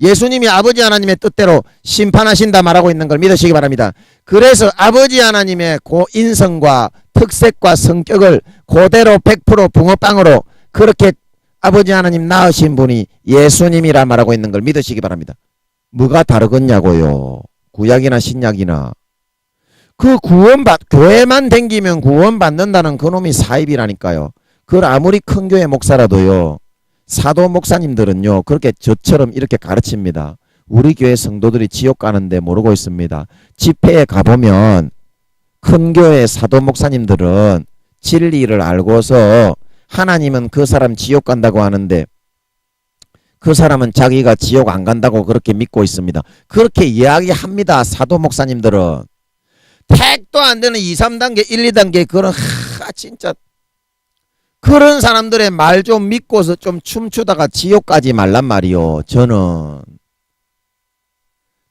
예수님이 아버지 하나님의 뜻대로 심판하신다 말하고 있는 걸 믿으시기 바랍니다. 그래서 아버지 하나님의 인성과 특색과 성격을 그대로 100% 붕어빵으로 그렇게 아버지 하나님 낳으신 분이 예수님이라 말하고 있는 걸 믿으시기 바랍니다. 뭐가 다르겠냐고요. 구약이나 신약이나. 그 교회만 댕기면 구원받는다는 그놈이 사입이라니까요. 그걸 아무리 큰 교회 목사라도요. 사도 목사님들은요. 그렇게 저처럼 이렇게 가르칩니다. 우리 교회 성도들이 지옥 가는데 모르고 있습니다. 집회에 가보면 큰 교회 사도 목사님들은 진리를 알고서 하나님은 그 사람 지옥 간다고 하는데 그 사람은 자기가 지옥 안 간다고 그렇게 믿고 있습니다. 그렇게 이야기합니다. 사도 목사님들은. 택도 안 되는 2, 3단계, 1, 2단계 그런 진짜 그런 사람들의 말 좀 믿고서 좀 춤추다가 지옥 가지 말란 말이요. 저는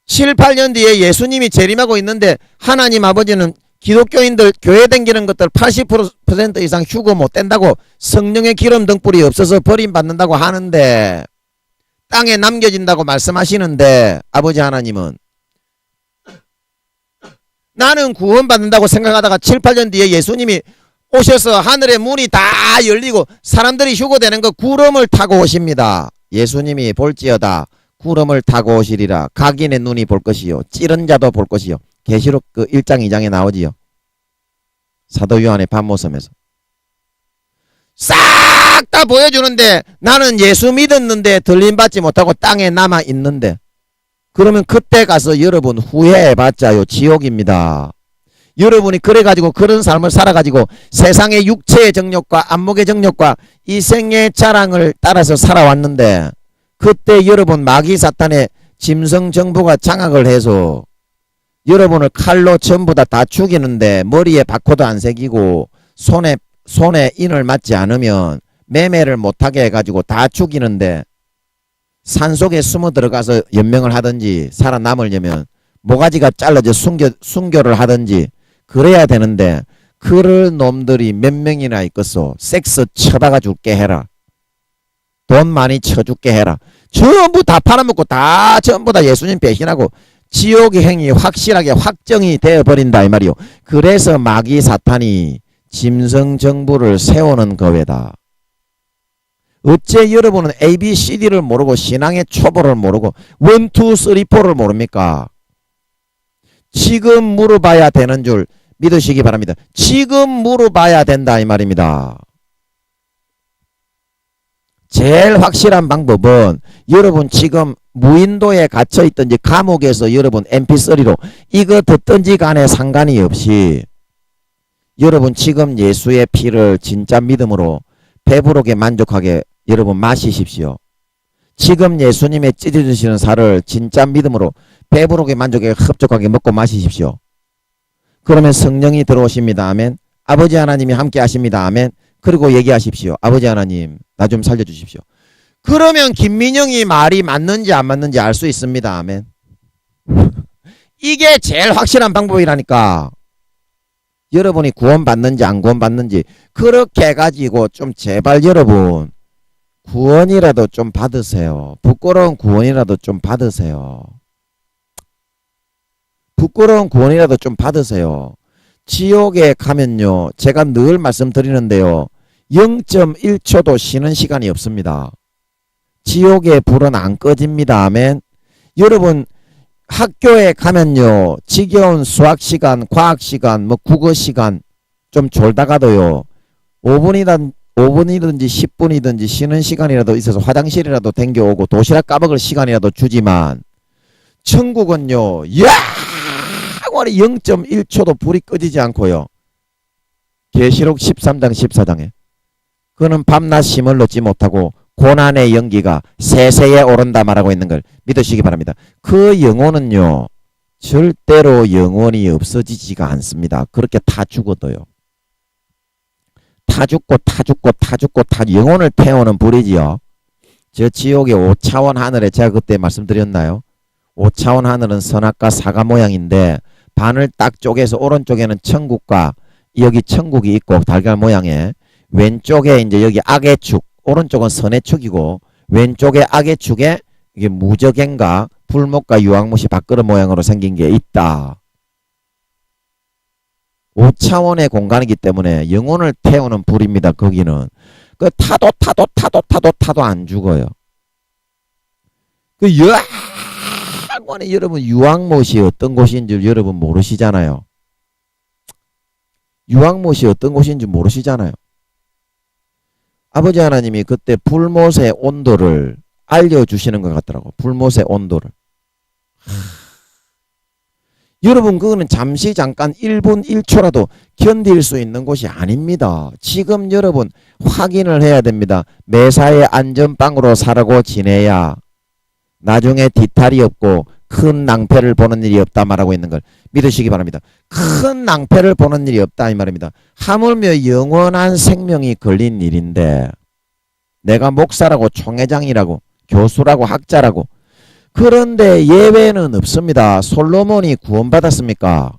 7, 8년 뒤에 예수님이 재림하고 있는데 하나님 아버지는 기독교인들 교회 댕기는 것들 80% 이상 휴거 못 된다고 성령의 기름 등불이 없어서 버림받는다고 하는데 땅에 남겨진다고 말씀하시는데 아버지 하나님은 나는 구원받는다고 생각하다가 7, 8년 뒤에 예수님이 오셔서 하늘의 문이 다 열리고 사람들이 휴거되는 거 구름을 타고 오십니다. 예수님이 볼지어다 구름을 타고 오시리라. 각인의 눈이 볼 것이요 찌른 자도 볼 것이요. 계시록 그 1장 2장에 나오지요. 사도 요한의 밤모섬에서 싹 다 보여주는데 나는 예수 믿었는데 들림받지 못하고 땅에 남아 있는데 그러면 그때 가서 여러분 후회해봤자요 지옥입니다. 여러분이 그래가지고 그런 삶을 살아가지고 세상의 육체의 정욕과 안목의 정욕과 이 생의 자랑을 따라서 살아왔는데 그때 여러분 마귀 사탄의 짐승 정부가 장악을 해서 여러분을 칼로 전부 다 죽이는데 머리에 바코드 안 새기고 손에 인을 맞지 않으면 매매를 못하게 해가지고 다 죽이는데 산속에 숨어 들어가서 연명을 하든지 살아남으려면 모가지가 잘라져 순교를 하든지 그래야 되는데 그럴 놈들이 몇 명이나 있겠소. 섹스 쳐다가 줄게 해라. 돈 많이 쳐줄게 해라. 전부 다 팔아먹고 다 전부 다 예수님 배신하고 지옥의 행위 확실하게 확정이 되어버린다 이 말이요. 그래서 마귀 사탄이 짐승 정부를 세우는 거외다. 어째 여러분은 ABCD를 모르고 신앙의 초보를 모르고 1, 2, 3, 4를 모릅니까? 지금 물어봐야 되는 줄 믿으시기 바랍니다. 지금 물어봐야 된다 이 말입니다. 제일 확실한 방법은 여러분 지금 무인도에 갇혀있든지 감옥에서 여러분 mp3로 이거 듣든지 간에 상관이 없이 여러분 지금 예수의 피를 진짜 믿음으로 배부르게 만족하게 여러분 마시십시오. 지금 예수님의 찢어주시는 살을 진짜 믿음으로 배부르게 만족하게 흡족하게 먹고 마시십시오. 그러면 성령이 들어오십니다. 아멘. 아버지 하나님이 함께 하십니다. 아멘. 그리고 얘기하십시오. 아버지 하나님 나 좀 살려주십시오. 그러면 김민영이 말이 맞는지 안 맞는지 알 수 있습니다. 아멘. 이게 제일 확실한 방법이라니까. 여러분이 구원받는지 안 구원받는지 그렇게 해가지고 좀 제발 여러분 구원이라도 좀 받으세요. 부끄러운 구원이라도 좀 받으세요. 부끄러운 구원이라도 좀 받으세요. 지옥에 가면요. 제가 늘 말씀드리는데요. 0.1초도 쉬는 시간이 없습니다. 지옥의 불은 안 꺼집니다. 아멘. 여러분 학교에 가면요, 지겨운 수학 시간, 과학 시간, 뭐 국어 시간 좀 졸다가도요, 5분이든지 10분이든지 쉬는 시간이라도 있어서 화장실이라도 댕겨오고 도시락 까먹을 시간이라도 주지만, 천국은요, 야! 0.1초도 불이 꺼지지 않고요. 계시록 13장 14장에 그는 밤낮 힘을 얻지 못하고 고난의 연기가 세세에 오른다 말하고 있는 걸 믿으시기 바랍니다. 그 영혼은요, 절대로 영원히 없어지지가 않습니다. 그렇게 다 죽어도요. 타 죽고 영혼을 태우는 불이지요. 저 지옥의 5차원 하늘에 제가 그때 말씀드렸나요? 5차원 하늘은 선악과 사과 모양인데 반을 딱 쪼개서 오른쪽에는 천국과 여기 천국이 있고 달걀 모양에, 왼쪽에 이제 여기 악의 축, 오른쪽은 선의 축이고 왼쪽에 악의 축에 이게 무적행과 불목과 유황못이 밥그릇 모양으로 생긴 게 있다. 5차원의 공간이기 때문에 영혼을 태우는 불입니다. 거기는 그 타도 안 죽어요. 그 여러분, 여러분 유황못이 어떤 곳인 줄 여러분 모르시잖아요. 유황못이 어떤 곳인 줄 모르시잖아요. 아버지 하나님이 그때 불못의 온도를 알려주시는 것 같더라고. 불못의 온도를. 여러분, 그거는 잠시 잠깐 1분 1초라도 견딜 수 있는 곳이 아닙니다. 지금 여러분 확인을 해야 됩니다. 매사에 안전빵으로 살고 지내야 나중에 뒤탈이 없고 큰 낭패를 보는 일이 없다 말하고 있는 걸 믿으시기 바랍니다. 큰 낭패를 보는 일이 없다 이 말입니다. 하물며 영원한 생명이 걸린 일인데 내가 목사라고 총회장이라고 교수라고 학자라고, 그런데 예외는 없습니다. 솔로몬이 구원받았습니까?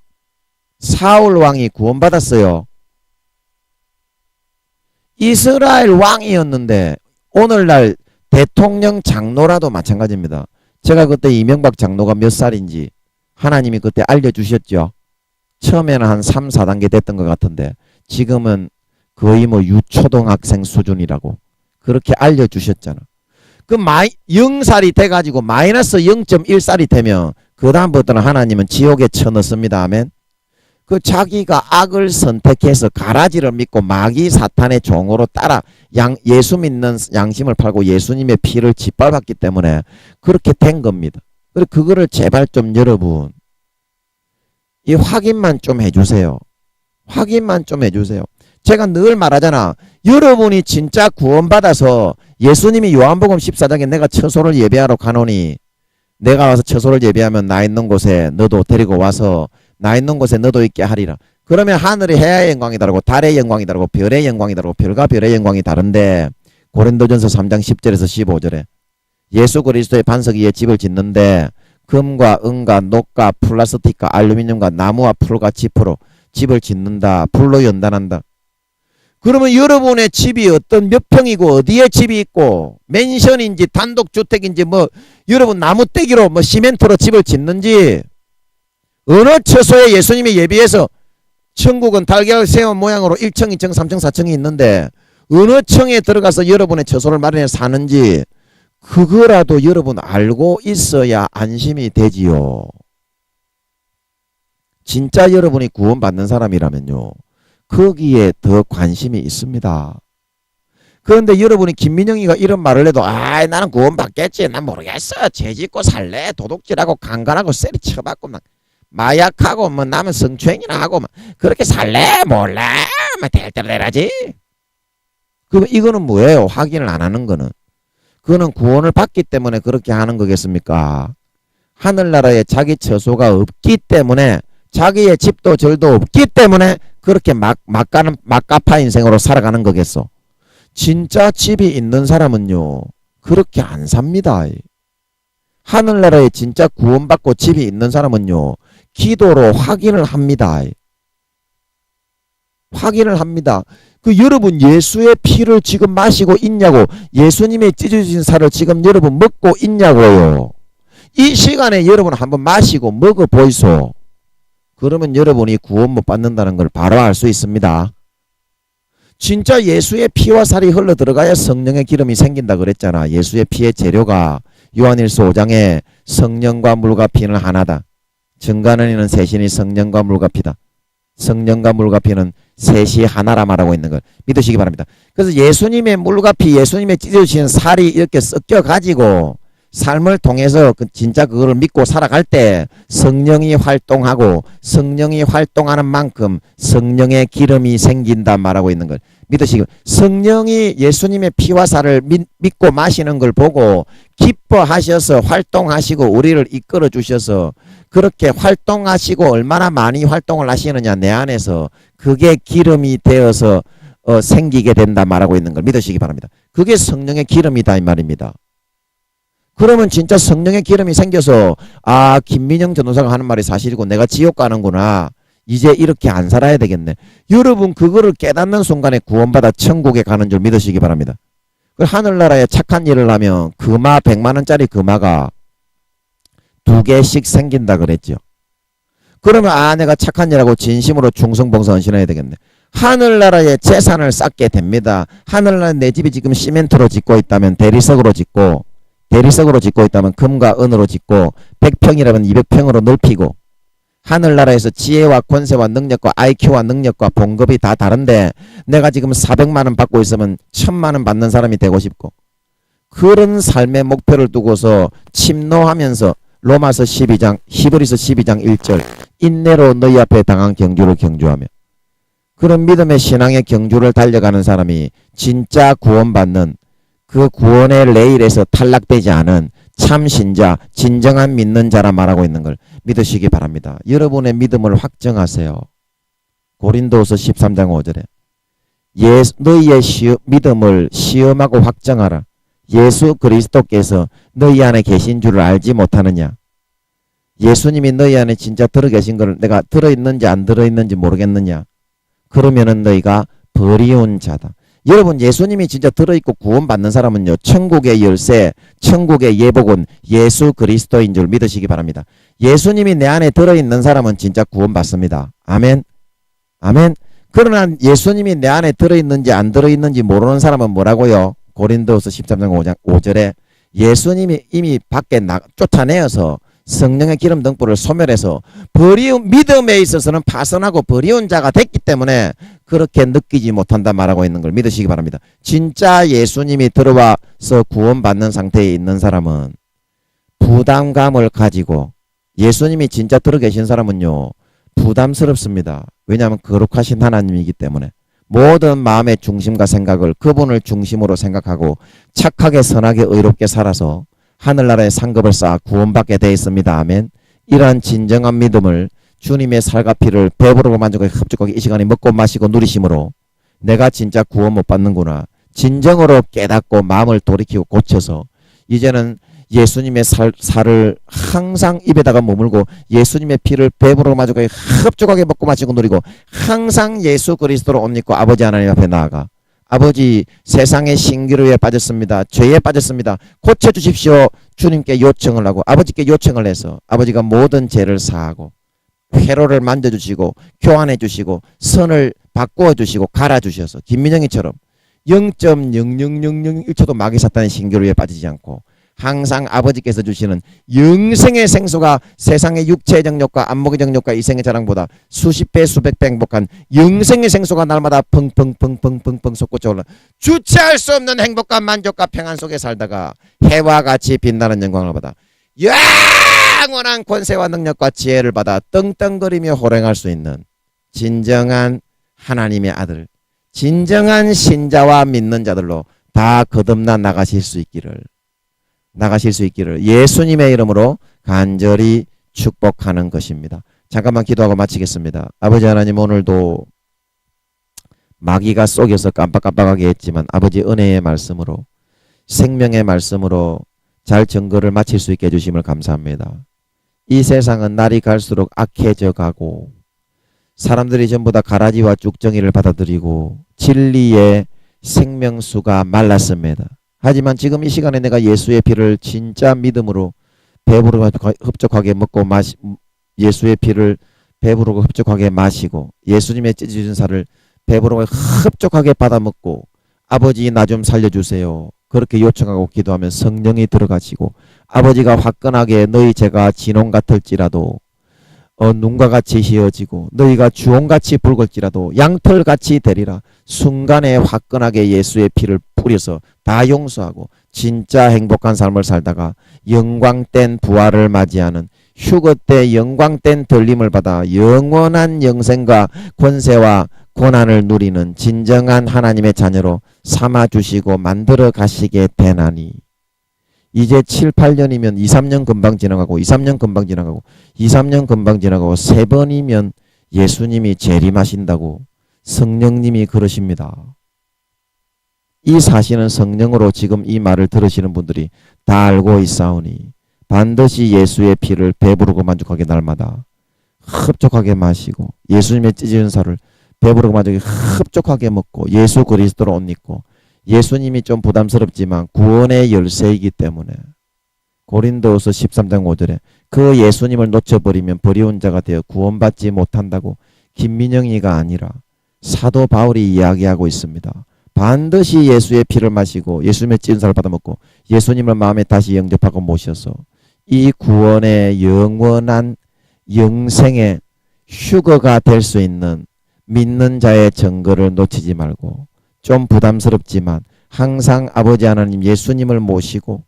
사울 왕이 구원받았어요. 이스라엘 왕이었는데 오늘날 대통령 장로라도 마찬가지입니다. 제가 그때 이명박 장로가 몇 살인지 하나님이 그때 알려주셨죠. 처음에는 한 3, 4단계 됐던 것 같은데 지금은 거의 뭐 유초등학생 수준이라고 그렇게 알려주셨잖아. 그 0살이 돼가지고 마이너스 0.1살이 되면 그 다음부터는 하나님은 지옥에 쳐넣습니다. 아멘. 그 자기가 악을 선택해서 가라지를 믿고 마귀 사탄의 종으로 따라 예수 믿는 양심을 팔고 예수님의 피를 짓밟았기 때문에 그렇게 된 겁니다. 그래서 그거를 제발 좀 여러분 이 확인만 좀 해주세요. 확인만 좀 해주세요. 제가 늘 말하잖아. 여러분이 진짜 구원받아서 예수님이 요한복음 14장에 내가 처소를 예배하러 가노니 내가 와서 처소를 예배하면 나 있는 곳에 너도 데리고 와서 나 있는 곳에 너도 있게 하리라. 그러면 하늘의 해의 영광이 다르고 달의 영광이 다르고 별의 영광이 다르고 별과 별의 영광이 다른데 고린도전서 3장 10절에서 15절에 예수 그리스도의 반석 위에 집을 짓는데 금과 은과 녹과 플라스틱과 알루미늄과 나무와 풀과 짚으로 집을 짓는다. 불로 연단한다. 그러면 여러분의 집이 어떤 몇 평이고 어디에 집이 있고 맨션인지 단독주택인지 뭐 여러분 나무떼기로 뭐 시멘트로 집을 짓는지 어느 처소에 예수님이 예비해서 천국은 달걀 새우 모양으로 1층, 2층, 3층, 4층이 있는데 어느 층에 들어가서 여러분의 처소를 마련해 사는지 그거라도 여러분 알고 있어야 안심이 되지요. 진짜 여러분이 구원받는 사람이라면요. 거기에 더 관심이 있습니다. 그런데 여러분이 김민영이가 이런 말을 해도 나는 구원받겠지. 난 모르겠어. 죄짓고 살래. 도둑질하고 강간하고 세리 쳐받고 막 마약하고 뭐 남은 성추행이나 하고 막 그렇게 살래. 몰라. 막 될 대로 되라지. 그럼 이거는 뭐예요? 확인을 안 하는 거는. 그거는 구원을 받기 때문에 그렇게 하는 거겠습니까? 하늘나라에 자기 처소가 없기 때문에 자기의 집도 절도 없기 때문에 그렇게 막가파 인생으로 살아가는 거겠어. 진짜 집이 있는 사람은요 그렇게 안 삽니다. 하늘나라에 진짜 구원받고 집이 있는 사람은요 기도로 확인을 합니다. 확인을 합니다. 그 여러분 예수의 피를 지금 마시고 있냐고, 예수님의 찢어진 살을 지금 여러분 먹고 있냐고요. 이 시간에 여러분 한번 마시고 먹어 보이소. 그러면 여러분이 구원 못 받는다는 걸 바로 알 수 있습니다. 진짜 예수의 피와 살이 흘러 들어가야 성령의 기름이 생긴다 그랬잖아. 예수의 피의 재료가 요한일서 5장에 성령과 물과 피는 하나다. 증거하는 이는 셋이니 성령과 물과 피다. 성령과 물과 피는 셋이 하나라 말하고 있는 걸 믿으시기 바랍니다. 그래서 예수님의 물과 피, 예수님의 찢어주신 살이 이렇게 섞여 가지고 삶을 통해서 진짜 그거를 믿고 살아갈 때 성령이 활동하고 성령이 활동하는 만큼 성령의 기름이 생긴다 말하고 있는 걸 믿으시기 바랍니다. 성령이 예수님의 피와 살을 믿고 마시는 걸 보고 기뻐하셔서 활동하시고 우리를 이끌어 주셔서 그렇게 활동하시고 얼마나 많이 활동을 하시느냐 내 안에서 그게 기름이 되어서 생기게 된다 말하고 있는 걸 믿으시기 바랍니다. 그게 성령의 기름이다 이 말입니다. 그러면 진짜 성령의 기름이 생겨서 김민영 전도사가 하는 말이 사실이고 내가 지옥 가는구나. 이제 이렇게 안 살아야 되겠네. 여러분 그거를 깨닫는 순간에 구원받아 천국에 가는 줄 믿으시기 바랍니다. 그 하늘나라에 착한 일을 하면 금화 100만 원짜리 금화가 2개씩 생긴다 그랬죠. 그러면 내가 착한 일하고 진심으로 충성봉사 헌신해야 되겠네. 하늘나라에 재산을 쌓게 됩니다. 하늘나라 내 집이 지금 시멘트로 짓고 있다면 대리석으로 짓고 있다면 금과 은으로 짓고 100평이라면 200평으로 넓히고 하늘나라에서 지혜와 권세와 능력과 IQ와 능력과 봉급이 다 다른데 내가 지금 400만 원 받고 있으면 1000만 원 받는 사람이 되고 싶고 그런 삶의 목표를 두고서 침노하면서 로마서 12장 히브리서 12장 1절 인내로 너희 앞에 당한 경주를 경주하며 그런 믿음의 신앙의 경주를 달려가는 사람이 진짜 구원받는 그 구원의 레일에서 탈락되지 않은 참 신자, 진정한 믿는 자라 말하고 있는 걸 믿으시기 바랍니다. 여러분의 믿음을 확정하세요. 고린도후서 13장 5절에 너희의 믿음을 시험하고 확정하라. 예수 그리스도께서 너희 안에 계신 줄을 알지 못하느냐. 예수님이 너희 안에 진짜 들어계신 걸 내가 들어있는지 안 들어있는지 모르겠느냐. 그러면은 너희가 버리운 자다. 여러분 예수님이 진짜 들어있고 구원받는 사람은요 천국의 열쇠, 천국의 예복은 예수 그리스도인 줄 믿으시기 바랍니다. 예수님이 내 안에 들어있는 사람은 진짜 구원받습니다. 아멘. 아멘. 그러나 예수님이 내 안에 들어있는지 안 들어있는지 모르는 사람은 뭐라고요? 고린도후서 13장 5절에 예수님이 이미 밖에 쫓아내어서 성령의 기름 등불을 소멸해서 버리운 믿음에 있어서는 파선하고 버리운 자가 됐기 때문에 그렇게 느끼지 못한다 말하고 있는 걸 믿으시기 바랍니다. 진짜 예수님이 들어와서 구원받는 상태에 있는 사람은 부담감을 가지고 예수님이 진짜 들어 계신 사람은요 부담스럽습니다. 왜냐하면 거룩하신 하나님이기 때문에 모든 마음의 중심과 생각을 그분을 중심으로 생각하고 착하게 선하게 의롭게 살아서 하늘나라의 상급을 쌓아 구원받게 되어 있습니다. 아멘. 이러한 진정한 믿음을 주님의 살과 피를 배부르고 만족하게 흡족하게 이 시간에 먹고 마시고 누리심으로 내가 진짜 구원 못 받는구나. 진정으로 깨닫고 마음을 돌이키고 고쳐서 이제는 예수님의 살을 항상 입에다가 머물고 예수님의 피를 배부르고 만족하게 흡족하게 먹고 마시고 누리고 항상 예수 그리스도로 옷 입고 아버지 하나님 앞에 나아가 아버지 세상의 신기루에 빠졌습니다. 죄에 빠졌습니다. 고쳐주십시오. 주님께 요청을 하고 아버지께 요청을 해서 아버지가 모든 죄를 사하고 회로를 만져주시고 교환해 주시고 선을 바꾸어 주시고 갈아주셔서 김민영이처럼 0.00001초도 마귀 사탄의 신기루에 빠지지 않고 항상 아버지께서 주시는 영생의 생수가 세상의 육체의 정욕과 안목의 정욕과 이생의 자랑보다 수십 배 수백 배 행복한 영생의 생수가 날마다 펑펑펑펑펑펑 솟구쳐 올라 주체할 수 없는 행복과 만족과 평안 속에 살다가 해와 같이 빛나는 영광을 받아 영원한 권세와 능력과 지혜를 받아 떵떵거리며 호랭할 수 있는 진정한 하나님의 아들 진정한 신자와 믿는 자들로 다 거듭나 나가실 수 있기를 예수님의 이름으로 간절히 축복하는 것입니다. 잠깐만 기도하고 마치겠습니다. 아버지 하나님 오늘도 마귀가 속여서 깜빡깜빡하게 했지만 아버지 은혜의 말씀으로 생명의 말씀으로 잘 증거를 마칠 수 있게 해주심을 감사합니다. 이 세상은 날이 갈수록 악해져 가고 사람들이 전부 다 가라지와 쭉정이를 받아들이고 진리의 생명수가 말랐습니다. 하지만 지금 이 시간에 내가 예수의 피를 진짜 믿음으로 배부르고 흡족하게 먹고 예수의 피를 배부르고 흡족하게 마시고 예수님의 찢어진 살을 배부르고 흡족하게 받아 먹고 아버지 나 좀 살려주세요. 그렇게 요청하고 기도하면 성령이 들어가시고 아버지가 화끈하게 너희 죄가 진홍 같을지라도 눈과 같이 희어지고 너희가 주홍같이 붉을지라도 양털같이 되리라. 순간에 화끈하게 예수의 피를 뿌려서 다 용서하고 진짜 행복한 삶을 살다가 영광된 부활을 맞이하는 휴거 때 영광된 들림을 받아 영원한 영생과 권세와 고난을 누리는 진정한 하나님의 자녀로 삼아주시고 만들어 가시게 되나니. 이제 7, 8년이면 2, 3년 금방 지나가고 2, 3년 금방 지나가고 2, 3년 금방 지나가고 3번이면 예수님이 재림하신다고 성령님이 그러십니다. 이 사실은 성령으로 지금 이 말을 들으시는 분들이 다 알고 있사오니 반드시 예수의 피를 배부르고 만족하게 날마다 흡족하게 마시고 예수님의 찢어진 살을 배부르고 만족하게 흡족하게 먹고 예수 그리스도로 옷 입고 예수님이 좀 부담스럽지만 구원의 열쇠이기 때문에 고린도후서 13장 5절에 그 예수님을 놓쳐버리면 버리운 자가 되어 구원받지 못한다고 김민영이가 아니라 사도 바울이 이야기하고 있습니다. 반드시 예수의 피를 마시고 예수님의 찢은 살을 받아먹고 예수님을 마음에 다시 영접하고 모셔서 이 구원의 영원한 영생의 휴거가 될 수 있는 믿는 자의 증거를 놓치지 말고 좀 부담스럽지만 항상 아버지 하나님 예수님을 모시고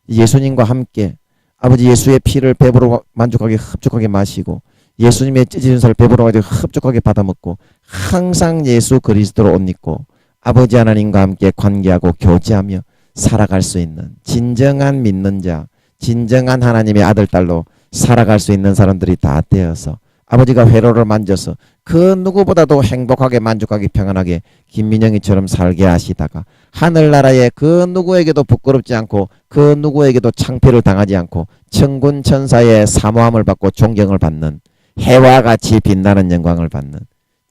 예수님과 함께 아버지 예수의 피를 배부르고 만족하게 흡족하게 마시고 예수님의 찢어진 살을 배부르고 흡족하게 받아먹고 항상 예수 그리스도로 옷 입고 아버지 하나님과 함께 관계하고 교제하며 살아갈 수 있는 진정한 믿는 자, 진정한 하나님의 아들, 딸로 살아갈 수 있는 사람들이 다 되어서 아버지가 회로를 만져서 그 누구보다도 행복하게 만족하게 평안하게 김민영이처럼 살게 하시다가 하늘나라에 그 누구에게도 부끄럽지 않고 그 누구에게도 창피를 당하지 않고 천군 천사의 사모함을 받고 존경을 받는 해와 같이 빛나는 영광을 받는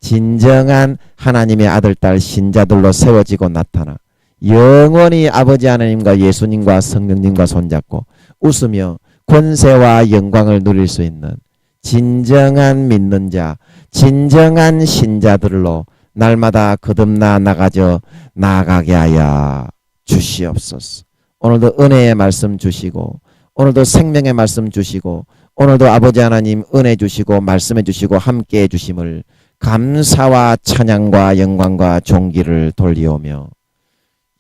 진정한 하나님의 아들, 딸 신자들로 세워지고 나타나 영원히 아버지 하나님과 예수님과 성령님과 손잡고 웃으며 권세와 영광을 누릴 수 있는 진정한 믿는 자, 진정한 신자들로 날마다 거듭나 나가게 하여 주시옵소서. 오늘도 은혜의 말씀 주시고 오늘도 생명의 말씀 주시고 오늘도 아버지 하나님 은혜 주시고 말씀해 주시고 함께 해 주심을 감사와 찬양과 영광과 존귀를 돌리오며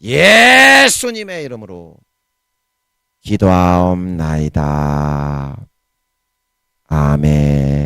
예수님의 이름으로 기도하옵나이다. 아멘.